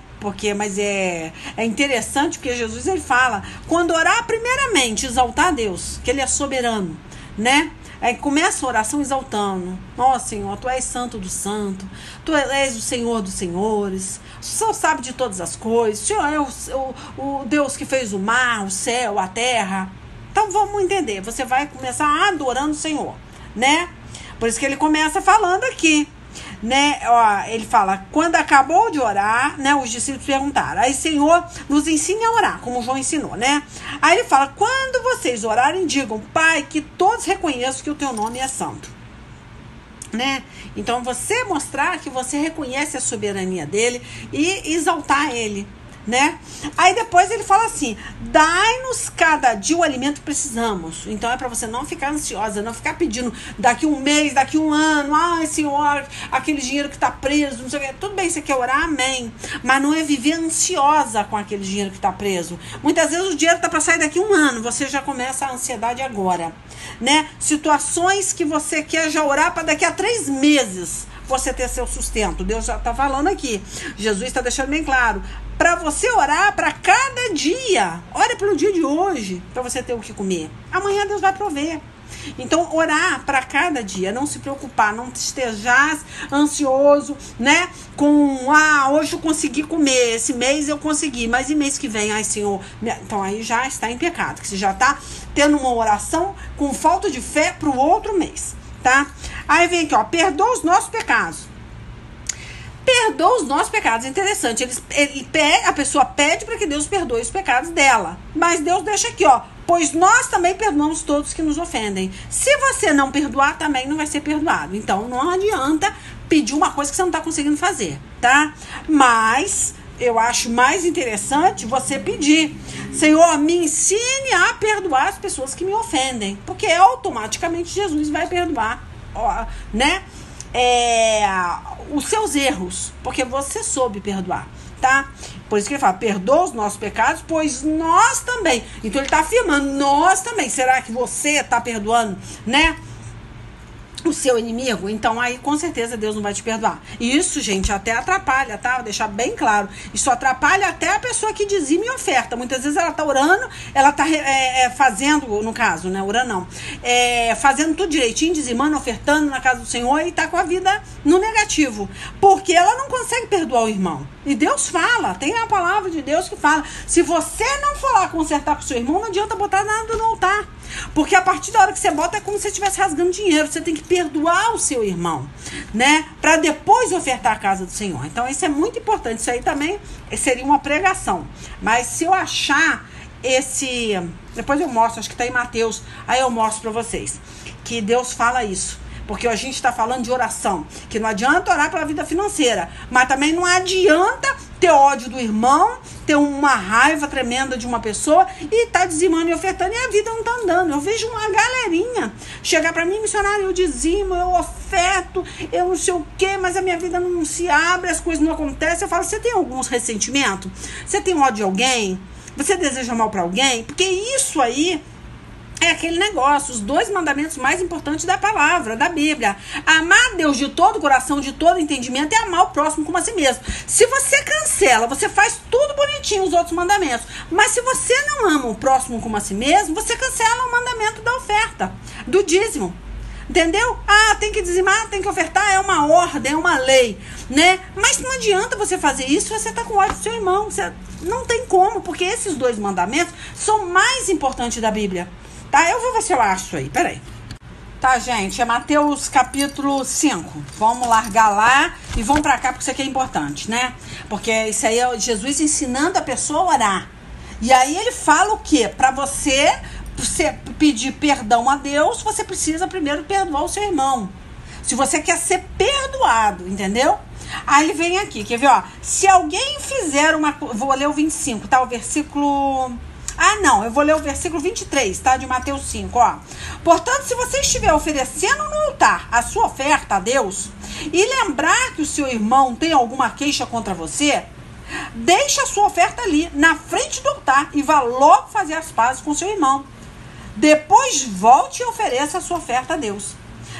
Mas é interessante porque Jesus ele fala, quando orar primeiramente, exaltar a Deus, que ele é soberano, né? Aí começa a oração exaltando, Senhor, tu és santo do santo, tu és o Senhor dos senhores, o Senhor sabe de todas as coisas, o Senhor é o Deus que fez o mar, o céu, a terra. Então vamos entender, você vai começar adorando o Senhor, né? Por isso que ele começa falando aqui, né? Ele fala, quando acabou de orar, né? Os discípulos perguntaram, aí Senhor, nos ensine a orar, como João ensinou, né? Aí ele fala, quando vocês orarem, digam, Pai, que todos reconheçam que o teu nome é santo, né? Então você mostrar que você reconhece a soberania dele e exaltar ele, né? Aí depois ele fala assim, dai-nos cada dia o alimento que precisamos. Então é para você não ficar ansiosa, não ficar pedindo daqui um mês, daqui um ano, Senhor, aquele dinheiro que tá preso, não sei o que. Tudo bem, você quer orar, amém, mas não é viver ansiosa com aquele dinheiro que tá preso. Muitas vezes o dinheiro tá para sair daqui um ano, você já começa a ansiedade agora, né? Situações que você quer já orar para daqui a 3 meses você ter seu sustento. Deus já tá falando aqui, Jesus está deixando bem claro, para você orar para cada dia. Ore pelo dia de hoje, para você ter o que comer. Amanhã Deus vai prover. Então, orar para cada dia, não se preocupar, não estejas ansioso, né? Com, hoje eu consegui comer, esse mês eu consegui, mas e mês que vem, ai Senhor, então aí já está em pecado, que você já está tendo uma oração com falta de fé para o outro mês, tá? Aí vem aqui, ó, perdoa os nossos pecados. Perdoa os nossos pecados, interessante, a pessoa pede para que Deus perdoe os pecados dela, mas Deus deixa aqui, ó, pois nós também perdoamos todos que nos ofendem. Se você não perdoar, também não vai ser perdoado. Então, não adianta pedir uma coisa que você não está conseguindo fazer, tá? Mas eu acho mais interessante você pedir: Senhor, me ensine a perdoar as pessoas que me ofendem. Porque automaticamente Jesus vai perdoar, né? Os seus erros. Porque você soube perdoar, tá? Por isso que ele fala, perdoa os nossos pecados, pois nós também. Então ele está afirmando, nós também. Será que você está perdoando, né, o seu inimigo? Então aí com certeza Deus não vai te perdoar. E isso, gente, até atrapalha, tá? Vou deixar bem claro. Isso atrapalha até a pessoa que dizima e oferta. Muitas vezes ela tá orando, ela tá fazendo, no caso, né? Orando não. Fazendo tudo direitinho, dizimando, ofertando na casa do Senhor e tá com a vida no negativo. Porque ela não consegue perdoar o irmão. E Deus fala, tem a palavra de Deus que fala, se você não for lá consertar com o seu irmão, não adianta botar nada no altar. Porque a partir da hora que você bota é como se você estivesse rasgando dinheiro. Você tem que perdoar o seu irmão, né? Para depois ofertar a casa do Senhor. Então isso é muito importante. Isso aí também seria uma pregação. Mas se eu achar depois eu mostro, acho que tá em Mateus. Aí eu mostro para vocês que Deus fala isso. Porque a gente está falando de oração, que não adianta orar pela vida financeira, mas também não adianta ter ódio do irmão, ter uma raiva tremenda de uma pessoa e tá dizimando e ofertando e a vida não tá andando. Eu vejo uma galerinha chegar para mim, missionário, eu dizimo, eu oferto, eu não sei o quê, mas a minha vida não se abre, as coisas não acontecem. Eu falo, você tem alguns ressentimentos? Você tem ódio de alguém? Você deseja mal para alguém? Porque isso aí é aquele negócio, os 2 mandamentos mais importantes da palavra, da Bíblia. Amar Deus de todo o coração, de todo entendimento, e amar o próximo como a si mesmo. Se você cancela, você faz tudo bonitinho os outros mandamentos, mas se você não ama o próximo como a si mesmo, você cancela o mandamento da oferta, do dízimo. Entendeu? Tem que dizimar, tem que ofertar, é uma ordem, é uma lei, né? Mas não adianta você fazer isso se você tá com ódio do seu irmão. Você não tem como, porque esses 2 mandamentos são mais importantes da Bíblia. Tá, eu vou ver se eu acho aí, peraí. Tá, gente, é Mateus capítulo 5. Vamos largar lá e vamos pra cá, porque isso aqui é importante, né? Porque isso aí é Jesus ensinando a pessoa a orar. E aí ele fala o quê? Pra você pedir perdão a Deus, você precisa primeiro perdoar o seu irmão. Se você quer ser perdoado, entendeu? Aí ele vem aqui, quer ver, ó? Se alguém fizer uma... Vou ler o 25, tá? O versículo... eu vou ler o versículo 23, tá? De Mateus 5, ó. Portanto, se você estiver oferecendo no altar a sua oferta a Deus e lembrar que o seu irmão tem alguma queixa contra você, deixe a sua oferta ali, na frente do altar, e vá logo fazer as pazes com seu irmão. Depois volte e ofereça a sua oferta a Deus.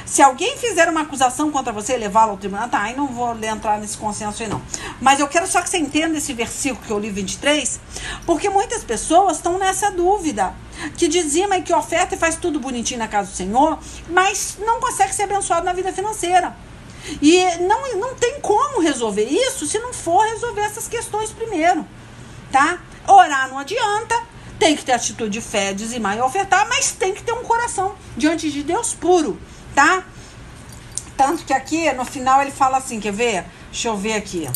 Se alguém fizer uma acusação contra você e levá-lo ao tribunal, tá, aí não vou entrar nesse consenso aí não. Mas eu quero só que você entenda esse versículo que eu li, 23, porque muitas pessoas estão nessa dúvida, que dizima e que oferta e faz tudo bonitinho na casa do Senhor, mas não consegue ser abençoado na vida financeira. E não tem como resolver isso se não for resolver essas questões primeiro, tá? Orar não adianta, tem que ter atitude de fé, dizimar e ofertar, mas tem que ter um coração diante de Deus puro, tá? Tanto que aqui no final ele fala assim, quer ver? Deixa eu ver aqui.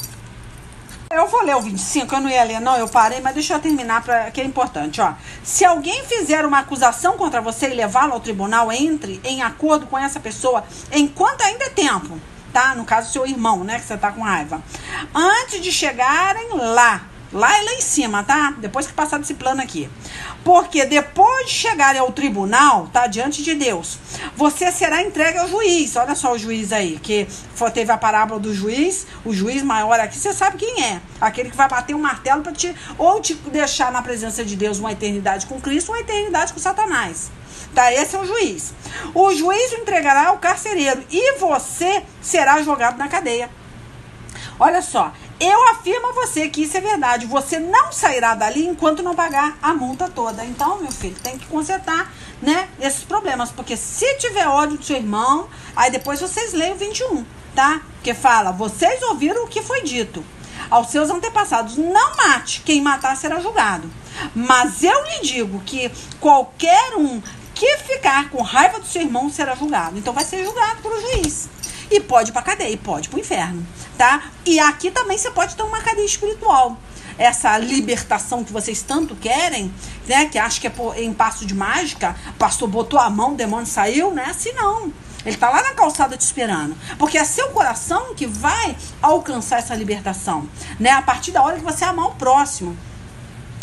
Eu vou ler o 25, eu não ia ler não, eu parei, mas deixa eu terminar, que é importante, ó. Se alguém fizer uma acusação contra você e levá-lo ao tribunal, entre em acordo com essa pessoa enquanto ainda é tempo, tá? No caso, seu irmão, né, que você tá com raiva. Antes de chegarem lá é lá em cima, tá? Depois que passar desse plano aqui. Porque depois de chegarem ao tribunal, tá? Diante de Deus, você será entregue ao juiz. Olha só o juiz aí, que teve a parábola do juiz. O juiz maior aqui, você sabe quem é. Aquele que vai bater um martelo para te deixar na presença de Deus uma eternidade com Cristo ou uma eternidade com Satanás. Tá? Esse é o juiz. O juiz o entregará ao carcereiro e você será jogado na cadeia. Olha só. Eu afirmo a você que isso é verdade. Você não sairá dali enquanto não pagar a multa toda. Então, meu filho, tem que consertar, né, esses problemas. Porque se tiver ódio do seu irmão, aí depois vocês leem o 21, tá? Que fala, vocês ouviram o que foi dito aos seus antepassados. Não mate, quem matar será julgado. Mas eu lhe digo que qualquer um que ficar com raiva do seu irmão será julgado. Então vai ser julgado pelo juiz. E pode ir pra cadeia, e pode ir pro inferno, tá? E aqui também você pode ter uma cadeia espiritual. Essa libertação que vocês tanto querem, né? Que acho que é em passo de mágica. O pastor botou a mão, o demônio saiu, né? Assim não. Ele tá lá na calçada te esperando. Porque é seu coração que vai alcançar essa libertação, né? A partir da hora que você amar o próximo.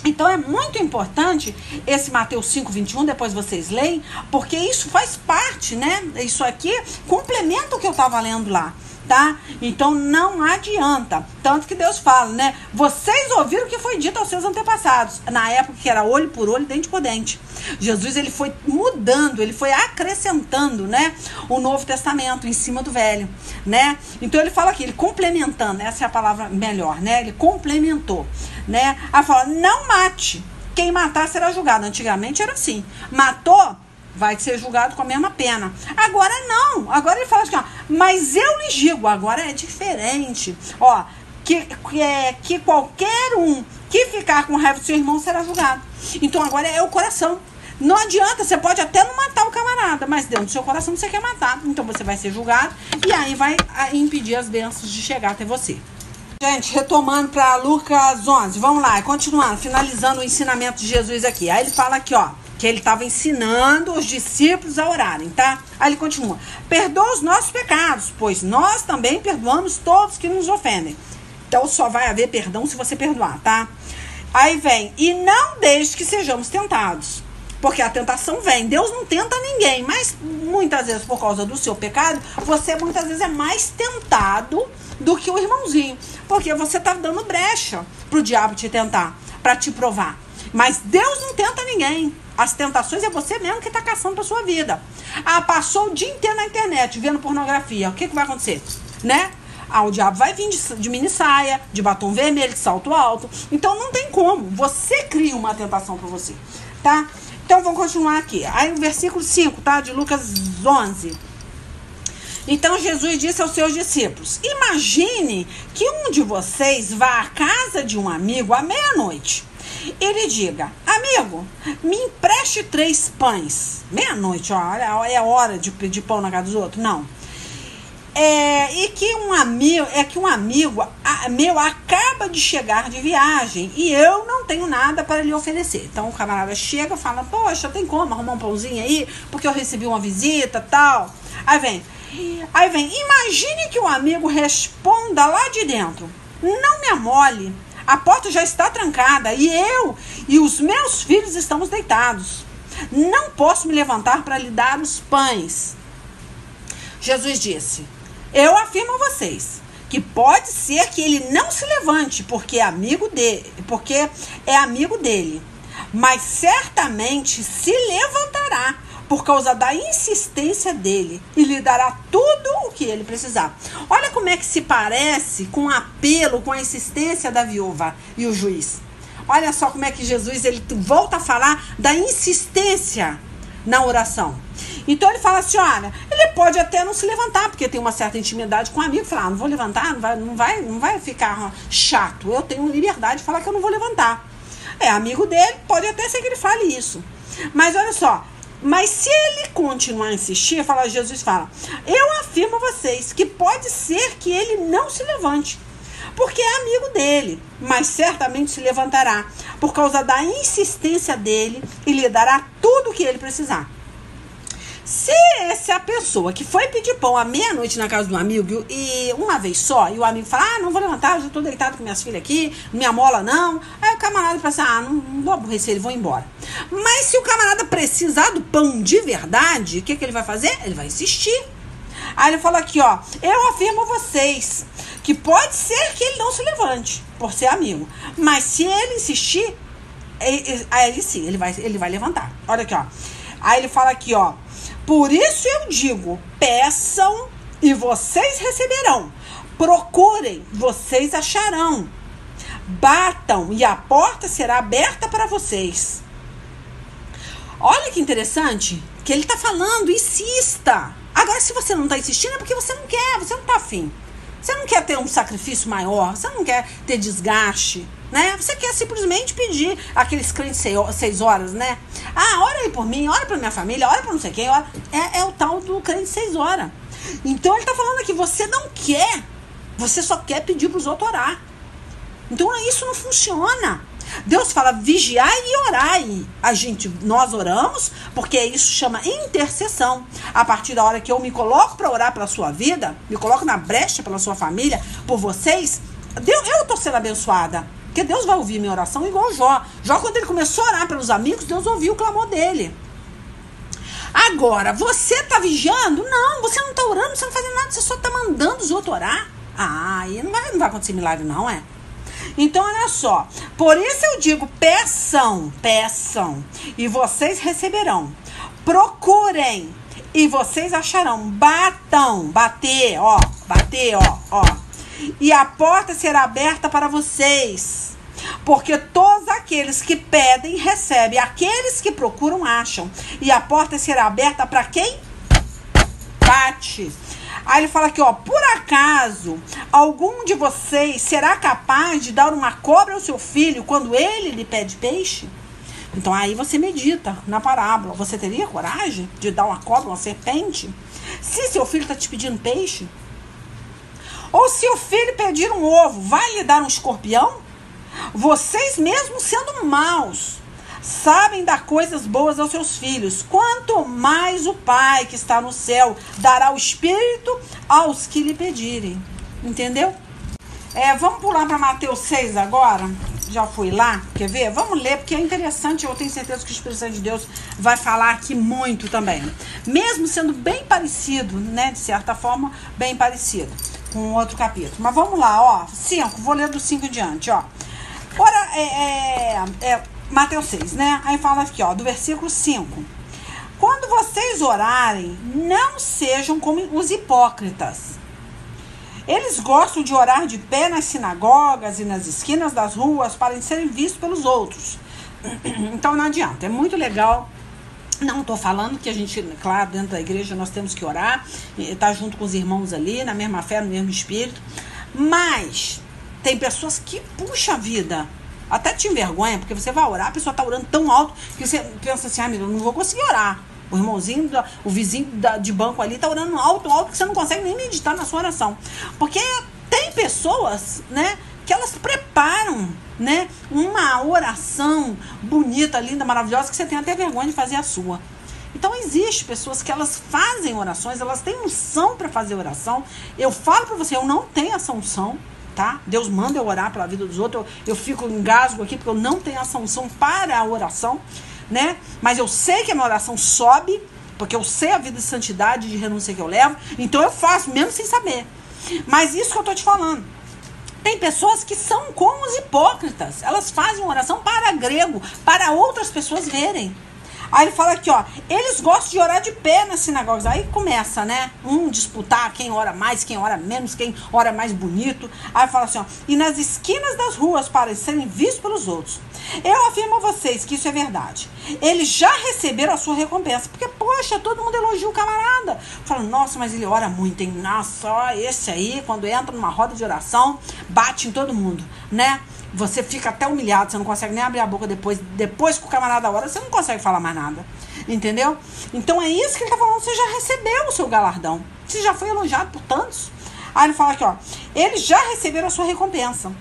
Então é muito importante esse Mateus 5:21, depois vocês leem, porque isso faz parte, né? Isso aqui complementa o que eu estava lendo lá, tá? Então não adianta. Tanto que Deus fala, né? Vocês ouviram o que foi dito aos seus antepassados, na época que era olho por olho, dente por dente. Jesus, ele foi mudando, ele foi acrescentando, né, o Novo Testamento em cima do Velho, né? Então ele fala aqui, ele complementando, essa é a palavra melhor, né? Ele complementou, né? Aí fala, não mate, quem matar será julgado. Antigamente era assim, matou, vai ser julgado com a mesma pena. Agora não, agora ele fala assim, ó, mas eu lhes digo, agora é diferente, ó, que qualquer um que ficar com raiva do seu irmão será julgado. Então agora é o coração. Não adianta, você pode até não matar o camarada, mas dentro do seu coração você quer matar. Então você vai ser julgado e aí vai impedir as bênçãos de chegar até você. Gente, retomando para Lucas 11, vamos lá, continuando, finalizando o ensinamento de Jesus aqui. Aí ele fala aqui, ó, que ele estava ensinando os discípulos a orarem, tá? Aí ele continua, perdoa os nossos pecados, pois nós também perdoamos todos que nos ofendem. Então só vai haver perdão se você perdoar, tá? Aí vem, e não deixe que sejamos tentados. Porque a tentação vem. Deus não tenta ninguém, mas muitas vezes por causa do seu pecado, você muitas vezes é mais tentado do que o irmãozinho. Porque você está dando brecha pro diabo te tentar, para te provar. Mas Deus não tenta ninguém. As tentações é você mesmo que está caçando para sua vida. Ah, passou o dia inteiro na internet vendo pornografia. O que vai acontecer? Né? Ah, o diabo vai vir de mini saia, de batom vermelho, de salto alto. Então não tem como. Você cria uma tentação para você, tá? Então vamos continuar aqui. Aí o versículo 5, tá? De Lucas 11. Então Jesus disse aos seus discípulos, imagine que um de vocês vá à casa de um amigo à meia-noite. Ele diga, amigo, me empreste 3 pães. Meia-noite, ó, é hora de pedir pão na casa dos outros? Não. E que um amigo meu acaba de chegar de viagem e eu não tenho nada para lhe oferecer. Então o camarada chega e fala, poxa, tem como arrumar um pãozinho aí? Porque eu recebi uma visita, tal. Aí vem, imagine que o amigo responda lá de dentro, não me amole, a porta já está trancada e eu e os meus filhos estamos deitados. Não posso me levantar para lhe dar os pães. Jesus disse, eu afirmo a vocês que pode ser que ele não se levante porque é amigo dele, mas certamente se levantará por causa da insistência dele e lhe dará tudo o que ele precisar. Olha como é que se parece com o apelo, com a insistência da viúva e o juiz. Olha só como é que Jesus ele volta a falar da insistência na oração. Então ele fala assim, olha, ele pode até não se levantar, porque tem uma certa intimidade com o amigo, fala, não vou levantar, não vai ficar chato, eu tenho liberdade de falar que eu não vou levantar. É amigo dele, pode até ser que ele fale isso. Mas olha só, mas se ele continuar a insistir, Jesus fala, eu afirmo a vocês que pode ser que ele não se levante, porque é amigo dele, mas certamente se levantará por causa da insistência dele e lhe dará tudo o que ele precisar. Se essa é a pessoa que foi pedir pão à meia-noite na casa do amigo e uma vez só, e o amigo fala, não vou levantar, já estou deitado com minhas filhas aqui, não me amola não, aí o camarada fala assim, não vou aborrecer ele, vou embora. Mas se o camarada precisar do pão de verdade, o que ele vai fazer? Ele vai insistir. Aí ele fala aqui, ó, eu afirmo a vocês que pode ser que ele não se levante, por ser amigo, mas se ele insistir, aí sim, ele vai levantar. Olha aqui, ó. Aí ele fala aqui, ó, por isso eu digo, peçam e vocês receberão, Procurem, vocês acharão. Batam e a porta será aberta para vocês. Olha que interessante que ele está falando, insista. Agora, se você não está insistindo, é porque você não quer, você não está afim. Você não quer ter um sacrifício maior, você não quer ter desgaste, né? Você quer simplesmente pedir aqueles crentes 6 horas, né? Ah, ora aí por mim, ora pra minha família, ora pra não sei quem. Ora... É o tal do crente 6 horas. Então ele tá falando aqui, você não quer, você só quer pedir pros outros orar. Então isso não funciona. Deus fala, vigiai e orai. Nós oramos, porque isso chama intercessão. A partir da hora que eu me coloco para orar pela sua vida, me coloco na brecha pela sua família, por vocês, eu estou sendo abençoada. Porque Deus vai ouvir minha oração igual Jó. Jó, quando ele começou a orar pelos amigos, Deus ouviu o clamor dele. Agora, você está vigiando? Não, você não está orando, você não está fazendo nada, você só está mandando os outros orar. Ah, aí não vai acontecer milagre não, é? Então, olha só, por isso eu digo, peçam, e vocês receberão. Procurem, e vocês acharão. Bater, ó. E a porta será aberta para vocês. Porque todos aqueles que pedem, recebem. Aqueles que procuram, acham. E a porta será aberta para quem? Bate. Aí ele fala aqui, ó, por acaso algum de vocês será capaz de dar uma cobra ao seu filho quando ele lhe pede peixe? Então aí você medita na parábola. Você teria coragem de dar uma cobra, uma serpente? Se seu filho está te pedindo peixe? Ou se o filho pedir um ovo, vai lhe dar um escorpião? Vocês mesmo sendo maus, sabem dar coisas boas aos seus filhos. Quanto mais o Pai que está no céu dará o Espírito aos que lhe pedirem. Entendeu? Vamos pular para Mateus 6 agora. Já fui lá, quer ver? Vamos ler, porque é interessante. Eu tenho certeza que o Espírito Santo de Deus vai falar aqui muito também. Mesmo sendo bem parecido, né? De certa forma, bem parecido com outro capítulo. Mas vamos lá, ó. 5, vou ler do 5 em diante, ó. Ora, Mateus 6, né? Aí fala aqui, ó, do versículo 5. Quando vocês orarem, não sejam como os hipócritas. Eles gostam de orar de pé nas sinagogas e nas esquinas das ruas para serem vistos pelos outros. Então não adianta, é muito legal. Não estou falando que a gente, claro, dentro da igreja nós temos que orar, estar junto com os irmãos ali, na mesma fé, no mesmo espírito. Mas tem pessoas que, puxa vida, até te envergonha, porque você vai orar, a pessoa está orando tão alto que você pensa assim, eu não vou conseguir orar. O irmãozinho, o vizinho de banco ali está orando alto, que você não consegue nem meditar na sua oração. Porque tem pessoas, né, que elas preparam, né, uma oração bonita, linda, maravilhosa, que você tem até vergonha de fazer a sua. Então, existe pessoas que elas fazem orações, elas têm unção para fazer oração. Eu falo para você, eu não tenho essa unção. Tá? Deus manda eu orar pela vida dos outros, eu fico engasgo aqui porque eu não tenho essa unção para a oração, né? Mas eu sei que a minha oração sobe, porque eu sei a vida de santidade e de renúncia que eu levo, então eu faço, mesmo sem saber. Mas isso que eu tô te falando. Tem pessoas que são como os hipócritas, elas fazem oração para grego, para outras pessoas verem. Aí ele fala aqui, ó, eles gostam de orar de pé nas sinagogas. Aí começa, né, disputar quem ora mais, quem ora menos, quem ora mais bonito. Aí fala assim, ó, e nas esquinas das ruas para serem vistos pelos outros. Eu afirmo a vocês que isso é verdade. Eles já receberam a sua recompensa. Porque, poxa, todo mundo elogia o camarada. Fala, nossa, mas ele ora muito, hein? Nossa, ó, esse aí, quando entra numa roda de oração, bate em todo mundo, né? Você fica até humilhado, você não consegue nem abrir a boca depois que o camarada ora, você não consegue falar mais nada, entendeu? Então é isso que ele tá falando, você já recebeu o seu galardão, você já foi elogiado por tantos. Aí ele fala aqui, ó, eles já receberam a sua recompensa,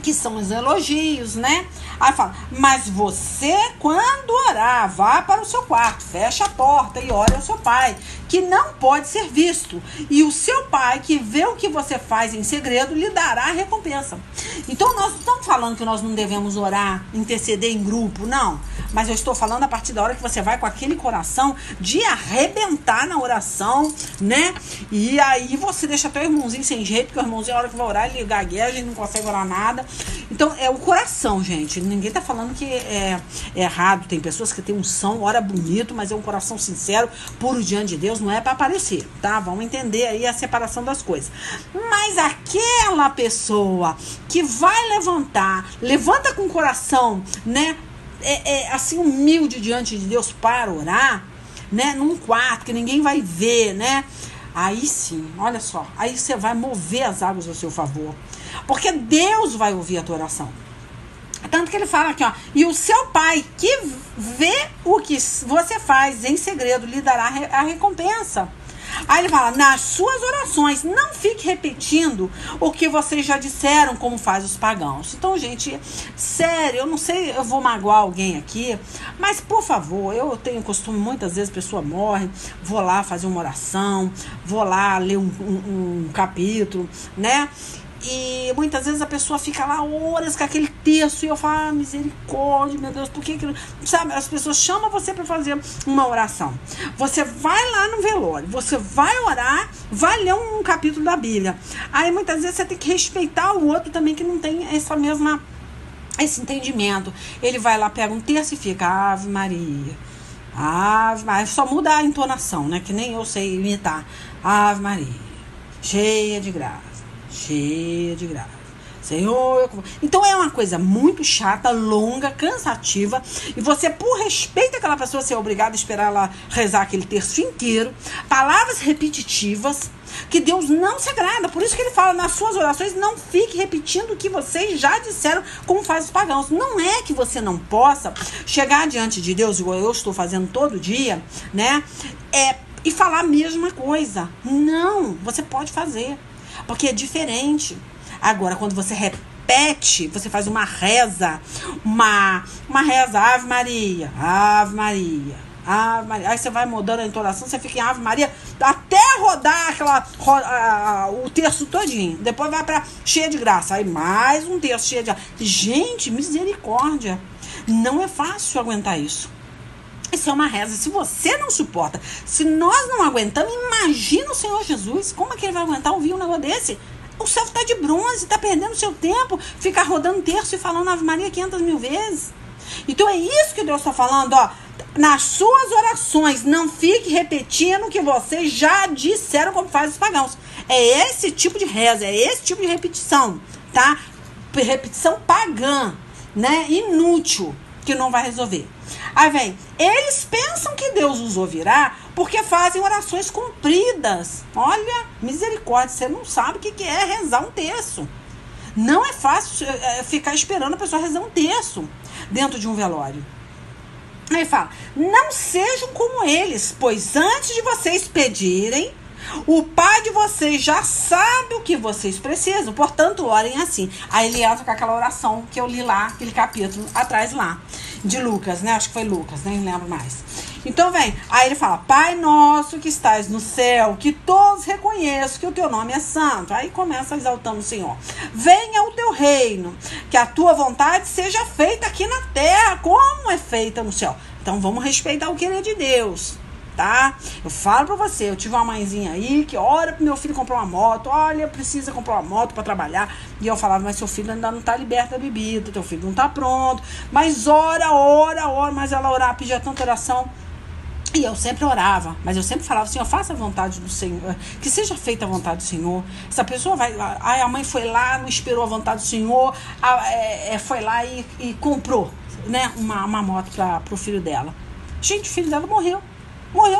que são os elogios, né? Aí fala, mas você, quando orar, vá para o seu quarto, fecha a porta e ore ao seu pai, que não pode ser visto. E o seu pai, que vê o que você faz em segredo, lhe dará a recompensa. Então, nós não estamos falando que nós não devemos orar, interceder em grupo, não. Mas eu estou falando a partir da hora que você vai com aquele coração de arrebentar na oração, né? E aí você deixa até o irmãozinho sem jeito, porque o irmãozinho, a hora que vai orar, ele gagueja e não consegue orar nada. Então, é o coração, gente. Ninguém tá falando que é errado. Tem pessoas que têm unção, ora bonito, mas é um coração sincero, puro diante de Deus, não é para aparecer, tá? Vamos entender aí a separação das coisas. Mas aquela pessoa que vai levanta com o coração, né? Assim, humilde diante de Deus para orar, né? Num quarto que ninguém vai ver, né? Aí sim, olha só, aí você vai mover as águas ao seu favor. Porque Deus vai ouvir a tua oração. Tanto que ele fala aqui, ó, e o seu pai que vê o que você faz em segredo lhe dará a recompensa. Aí ele fala, nas suas orações, não fique repetindo o que vocês já disseram, como faz os pagãos. Então, gente, sério, eu não sei, eu vou magoar alguém aqui, mas, por favor, eu tenho costume, muitas vezes a pessoa morre, vou lá fazer uma oração, vou lá ler um capítulo, né? E muitas vezes a pessoa fica lá horas com aquele texto e eu falo, misericórdia, meu Deus, por que que... Sabe, as pessoas chamam você para fazer uma oração. Você vai lá no velório, você vai orar, vai ler um capítulo da Bíblia. Aí muitas vezes você tem que respeitar o outro também que não tem esse entendimento. Ele vai lá, pega um texto e fica, Ave Maria, Ave Maria. Só muda a entonação, né? Que nem eu sei imitar. Ave Maria, cheia de graça. Cheia de graça. Senhor, então é uma coisa muito chata, longa, cansativa, e você, por respeito àquela pessoa, ser obrigado a esperar ela rezar aquele terço inteiro, palavras repetitivas, que Deus não se agrada. Por isso que ele fala, nas suas orações, não fique repetindo o que vocês já disseram, como faz os pagãos. Não é que você não possa chegar diante de Deus, igual eu estou fazendo todo dia, né? E falar a mesma coisa. Não, você pode fazer. Porque é diferente. Agora, quando você repete, você faz uma reza, uma reza, Ave Maria, Ave Maria, Ave Maria. Aí você vai mudando a entonação, você fica em Ave Maria, até rodar o terço todinho. Depois vai para cheia de graça. Aí mais um terço cheio de graça. Gente, misericórdia. Não é fácil aguentar isso. Isso é uma reza. Se você não suporta, se nós não aguentamos, imagina o Senhor Jesus. Como é que ele vai aguentar ouvir um negócio desse? O céu está de bronze, está perdendo seu tempo, ficar rodando terço e falando Ave Maria 500 mil vezes. Então é isso que Deus está falando, ó. Nas suas orações, não fique repetindo o que vocês já disseram, como faz os pagãos. É esse tipo de reza, é esse tipo de repetição, tá? Repetição pagã, né? Inútil, que não vai resolver. Aí vem, eles pensam que Deus os ouvirá porque fazem orações compridas. Olha, misericórdia, você não sabe o que é rezar um terço. Não é fácil ficar esperando a pessoa rezar um terço dentro de um velório. Aí fala, não sejam como eles, pois antes de vocês pedirem, o pai de vocês já sabe o que vocês precisam, portanto, orem assim. Aí ele entra com aquela oração que eu li lá, aquele capítulo atrás lá, de Lucas, né? Acho que foi Lucas, nem lembro mais. Então vem, aí ele fala, Pai nosso que estás no céu, que todos reconheçam que o teu nome é santo. Aí começa exaltando o Senhor. Venha o teu reino, que a tua vontade seja feita aqui na terra, como é feita no céu. Então vamos respeitar o querer de Deus. Tá? Eu falo pra você, eu tive uma mãezinha aí que ora pro meu filho comprar uma moto, olha, precisa comprar uma moto pra trabalhar, e eu falava, mas seu filho ainda não tá liberto da bebida, teu filho não tá pronto, mas ora, mas ela orava, pedia tanta oração, e eu sempre orava, mas eu sempre falava, Senhor, faça a vontade do Senhor, que seja feita a vontade do Senhor. Essa pessoa vai, aí a mãe foi lá, não esperou a vontade do Senhor, foi lá e comprou, né, uma moto pro filho dela. Gente, o filho dela morreu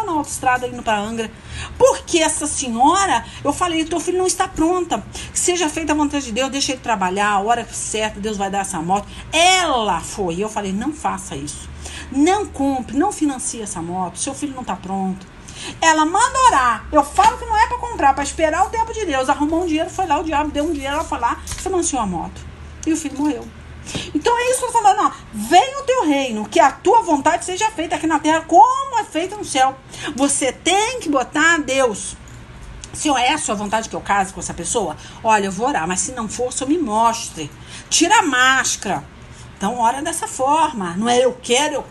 na autoestrada indo para Angra. Porque essa senhora, eu falei, teu filho não está pronta. Que seja feita a vontade de Deus, deixa ele trabalhar, a hora certa, Deus vai dar essa moto. Ela foi. Eu falei, não faça isso. Não compre, não financie essa moto. Seu filho não está pronto. Ela manda orar. Eu falo que não é para comprar, para esperar o tempo de Deus. Arrumou um dinheiro, foi lá, o diabo deu um dinheiro, ela foi lá, financiou a moto. E o filho morreu. Então é isso que eu tô falando, ó. Venha o teu reino, que a tua vontade seja feita aqui na terra como é feita no céu. Você tem que botar a Deus. Senhor, é a sua vontade que eu case com essa pessoa? Olha, eu vou orar, mas se não for, o Senhor me mostre. Tira a máscara, Então, ora dessa forma. Não é eu quero.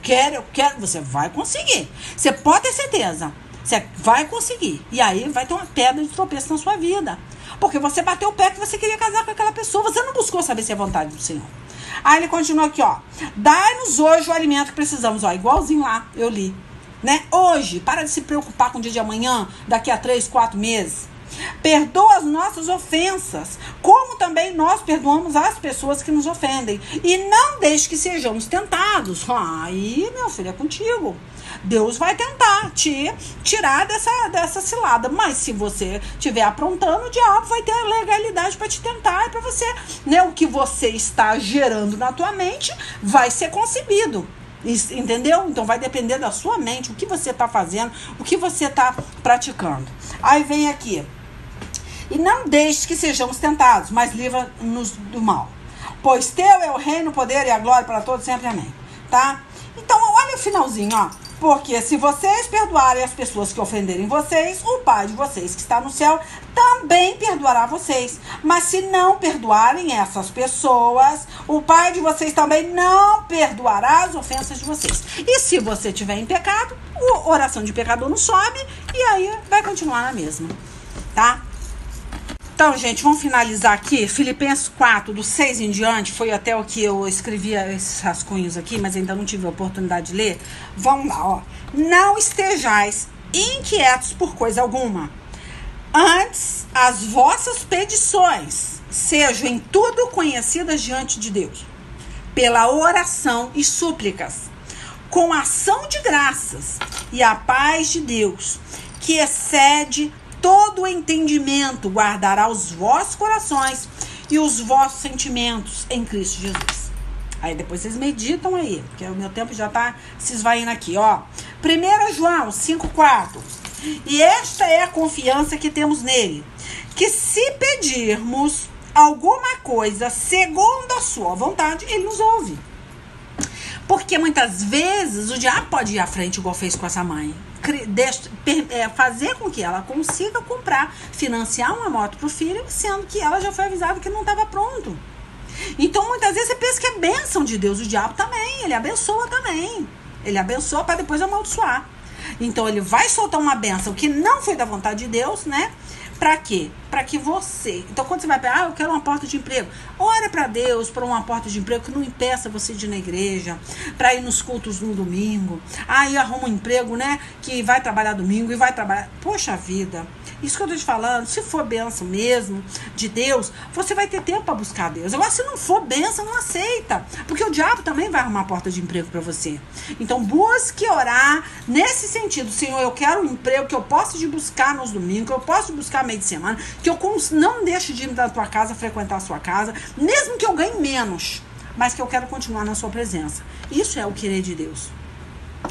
Você vai conseguir. Você pode ter certeza. Você vai conseguir. E aí vai ter uma pedra de tropeço na sua vida. Porque você bateu o pé que você queria casar com aquela pessoa. Você não buscou saber se é vontade do Senhor. Aí ele continua aqui, ó. Dai-nos hoje o alimento que precisamos. Ó, igualzinho lá, eu li. Né? Hoje, para de se preocupar com o dia de amanhã, daqui a 3, 4 meses. Perdoa as nossas ofensas, como também nós perdoamos as pessoas que nos ofendem. E não deixe que sejamos tentados. Aí, meu filho, é contigo. Deus vai tentar te tirar dessa cilada. Mas se você estiver aprontando, o diabo vai ter a legalidade para te tentar. E para você, né, o que você está gerando na tua mente vai ser concebido. Entendeu? Então vai depender da sua mente, o que você está fazendo, o que você está praticando. Aí vem aqui. E não deixe que sejamos tentados, mas livra-nos do mal. Pois teu é o reino, o poder e a glória para todos sempre. Amém. Tá? Então, olha o finalzinho, ó. Porque se vocês perdoarem as pessoas que ofenderem vocês, o Pai de vocês que está no céu também perdoará vocês. Mas se não perdoarem essas pessoas, o Pai de vocês também não perdoará as ofensas de vocês. E se você estiver em pecado, a oração de pecador não sobe e aí vai continuar na mesma. Tá? Então, gente, vamos finalizar aqui. Filipenses 4, do 6 em diante, foi até o que eu escrevi esses rascunhos aqui, mas ainda não tive a oportunidade de ler. Vamos lá, ó. Não estejais inquietos por coisa alguma. Antes, as vossas petições sejam em tudo conhecidas diante de Deus, pela oração e súplicas, com ação de graças, e a paz de Deus, que excede todo o entendimento, guardará os vossos corações e os vossos sentimentos em Cristo Jesus. Aí depois vocês meditam aí, porque o meu tempo já tá se esvaindo aqui, ó. 1 João 5,4. E esta é a confiança que temos nele, que se pedirmos alguma coisa segundo a sua vontade, ele nos ouve. Porque muitas vezes o diabo pode ir à frente, igual fez com essa mãe. Fazer com que ela consiga comprar, financiar uma moto pro filho, sendo que ela já foi avisada que não estava pronto. Então, muitas vezes você pensa que é bênção de Deus. O diabo também, ele abençoa também. Ele abençoa para depois amaldiçoar. Então, ele vai soltar uma bênção que não foi da vontade de Deus, né? Pra quê? Pra que você... Então, quando você vai pegar, eu quero uma porta de emprego. Ora pra Deus por uma porta de emprego que não impeça você de ir na igreja, pra ir nos cultos no domingo. Aí arruma um emprego, né? Que vai trabalhar domingo e vai trabalhar... Poxa vida, isso que eu tô te falando, se for bênção mesmo de Deus, você vai ter tempo pra buscar Deus. Agora, se não for bênção, não aceita. Porque o diabo também vai arrumar porta de emprego pra você. Então, busque orar nesse sentido. Senhor, eu quero um emprego que eu possa te buscar nos domingos, que eu possa buscar meio de semana, que eu não deixe de ir da tua casa, frequentar a sua casa, mesmo que eu ganhe menos, mas que eu quero continuar na sua presença. Isso é o querer de Deus.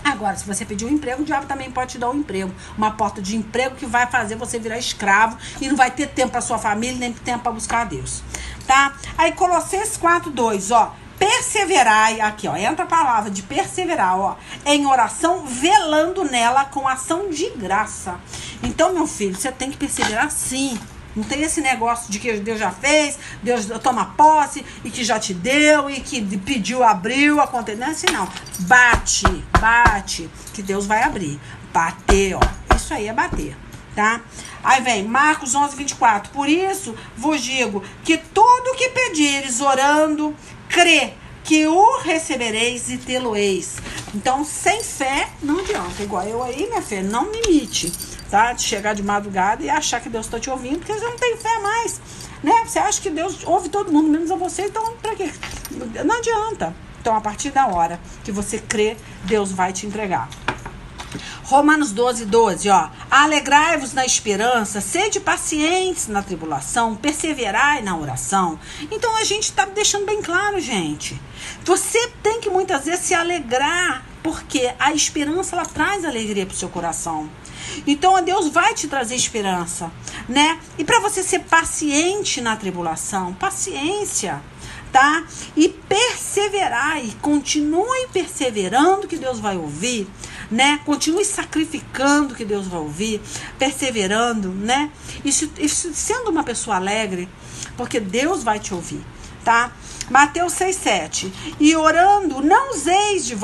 Agora, se você pedir um emprego, o diabo também pode te dar um emprego, uma porta de emprego que vai fazer você virar escravo e não vai ter tempo para sua família, nem tempo para buscar a Deus, tá? Aí Colossenses 4:2, ó, perseverai, aqui ó, entra a palavra de perseverar, ó, em oração, velando nela com ação de graça. Então, meu filho, você tem que perseverar sim. Não tem esse negócio de que Deus já fez, Deus toma posse e que já te deu e que pediu, abriu, aconteceu. Não é assim, não. Bate, que Deus vai abrir. Bater, ó. Isso aí é bater, tá? Aí vem Marcos 11:24. Por isso vos digo que tudo que pedires orando, crê que o recebereis e tê-lo-eis. Então, sem fé, não adianta. Igual eu aí, minha fé, não me imite. Tá? De chegar de madrugada e achar que Deus está te ouvindo, porque você não tem fé mais, né? Você acha que Deus ouve todo mundo, menos a você, então pra quê? Não adianta. Então, a partir da hora que você crê, Deus vai te entregar. Romanos 12:12, ó. Alegrai-vos na esperança, sede pacientes na tribulação, perseverai na oração. Então, a gente tá deixando bem claro, gente. Você tem que muitas vezes se alegrar, porque a esperança, ela traz alegria pro seu coração. Então, Deus vai te trazer esperança, né? E para você ser paciente na tribulação, paciência, tá? E perseverar, e continue perseverando que Deus vai ouvir, né? Continue sacrificando que Deus vai ouvir, perseverando, né? E sendo uma pessoa alegre, porque Deus vai te ouvir. tá? Mateus 6,7. E orando, não useis de...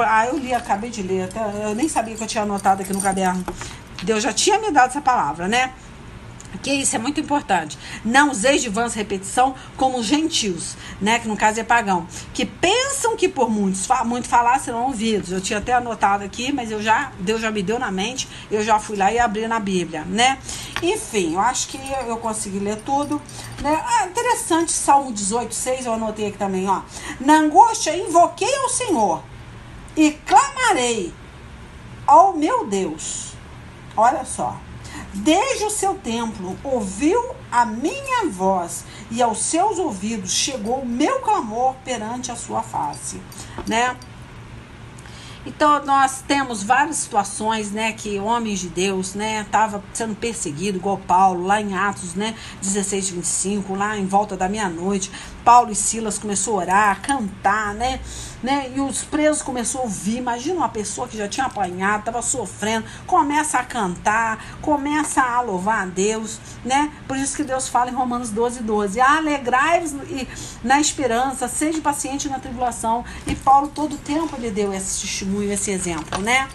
acabei de ler, até, eu nem sabia que eu tinha anotado aqui no caderno. Deus já tinha me dado essa palavra, né? Que isso é muito importante. Não useis de vãs repetição como os gentios, né? Que no caso é pagão. Que pensam que por muito falar serão ouvidos. Eu tinha até anotado aqui, mas Deus já me deu na mente. Eu já fui lá e abri na Bíblia, né? Enfim, eu acho que eu consegui ler tudo, né? Interessante, Salmo 18,6, eu anotei aqui também, ó. Na angústia invoquei ao Senhor e clamarei ao meu Deus. Olha só. Desde o seu templo ouviu a minha voz e aos seus ouvidos chegou o meu clamor perante a sua face, né? Então, nós temos várias situações, né, que homens de Deus, né, estavam sendo perseguidos, igual Paulo, lá em Atos, né, 16:25, lá em volta da meia-noite. Paulo e Silas começaram a orar, a cantar, né, e os presos começaram a ouvir. Imagina uma pessoa que já tinha apanhado, estava sofrendo, começa a cantar, começa a louvar a Deus, né? Por isso que Deus fala em Romanos 12:12, alegrai-vos na esperança, seja paciente na tribulação. E Paulo todo o tempo ele deu esse testemunho, esse exemplo, né?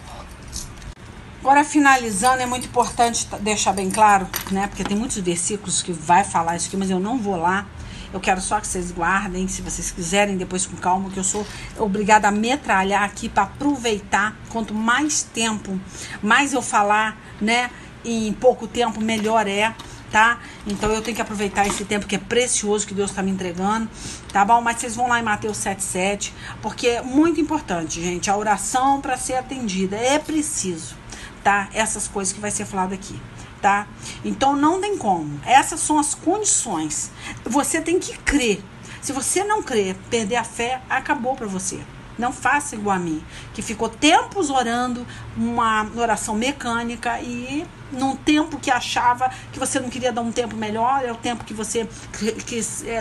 Agora, finalizando, é muito importante deixar bem claro, né? Porque tem muitos versículos que vai falar isso aqui, mas eu não vou lá. Eu quero só que vocês guardem, se vocês quiserem, depois com calma, que eu sou obrigada a metralhar aqui para aproveitar. Quanto mais tempo, mais eu falar, né, em pouco tempo, melhor é, tá? Então eu tenho que aproveitar esse tempo que é precioso, que Deus está me entregando, tá bom? Mas vocês vão lá em Mateus 7,7, porque é muito importante, gente, a oração para ser atendida é preciso, tá? Essas coisas que vai ser falado aqui. Tá? Então não tem como. Essas são as condições. Você tem que crer. Se você não crer, perder a fé, acabou para você. Não faça igual a mim, que ficou tempos orando uma oração mecânica e num tempo que achava que você não queria dar um tempo melhor, é o tempo que você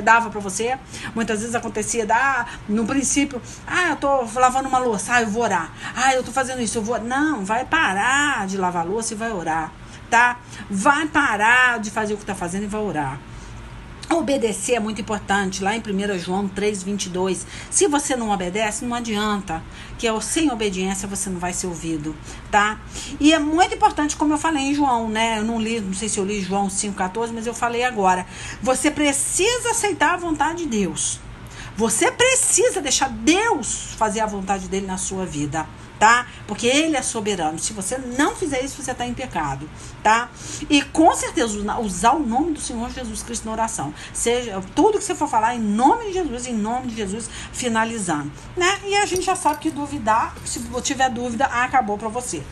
dava para você. Muitas vezes acontecia, no princípio, eu tô lavando uma louça, eu vou orar. Eu tô fazendo isso, eu vou... Não, vai parar de lavar a louça e vai orar. Tá? Vai parar de fazer o que está fazendo e vai orar. Obedecer é muito importante. Lá em 1 João 3,22. Se você não obedece, não adianta. Que sem obediência você não vai ser ouvido. Tá? E é muito importante, como eu falei em João, né? Eu não sei se eu li João 5,14, mas eu falei agora. Você precisa aceitar a vontade de Deus. Você precisa deixar Deus fazer a vontade dele na sua vida. Tá? Porque ele é soberano. Se você não fizer isso, você está em pecado, tá? E com certeza usar o nome do Senhor Jesus Cristo na oração. Seja tudo que você for falar em nome de Jesus, finalizando, né? E a gente já sabe que duvidar, se tiver dúvida, acabou para você.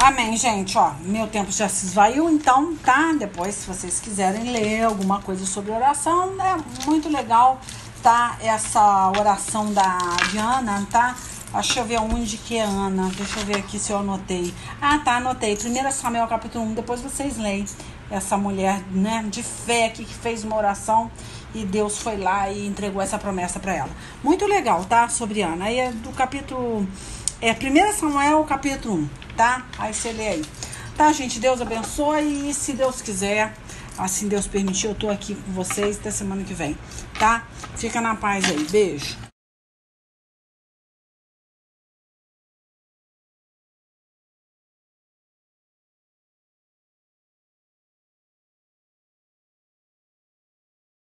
Amém, gente, ó, meu tempo já se esvaiu, então, tá? Depois, se vocês quiserem ler alguma coisa sobre oração, é muito legal, tá? Essa oração de Ana, tá? Deixa eu ver onde que é Ana. Deixa eu ver aqui se eu anotei. Tá, anotei. 1 Samuel capítulo 1. Depois vocês leem. Essa mulher, né, de fé aqui, que fez uma oração e Deus foi lá e entregou essa promessa para ela. Muito legal, tá? Sobre Ana. Aí é do capítulo... 1 Samuel capítulo 1, tá? Aí você lê aí. Tá, gente? Deus abençoe e se Deus quiser, assim Deus permitir, eu tô aqui com vocês até semana que vem, tá? Fica na paz aí. Beijo.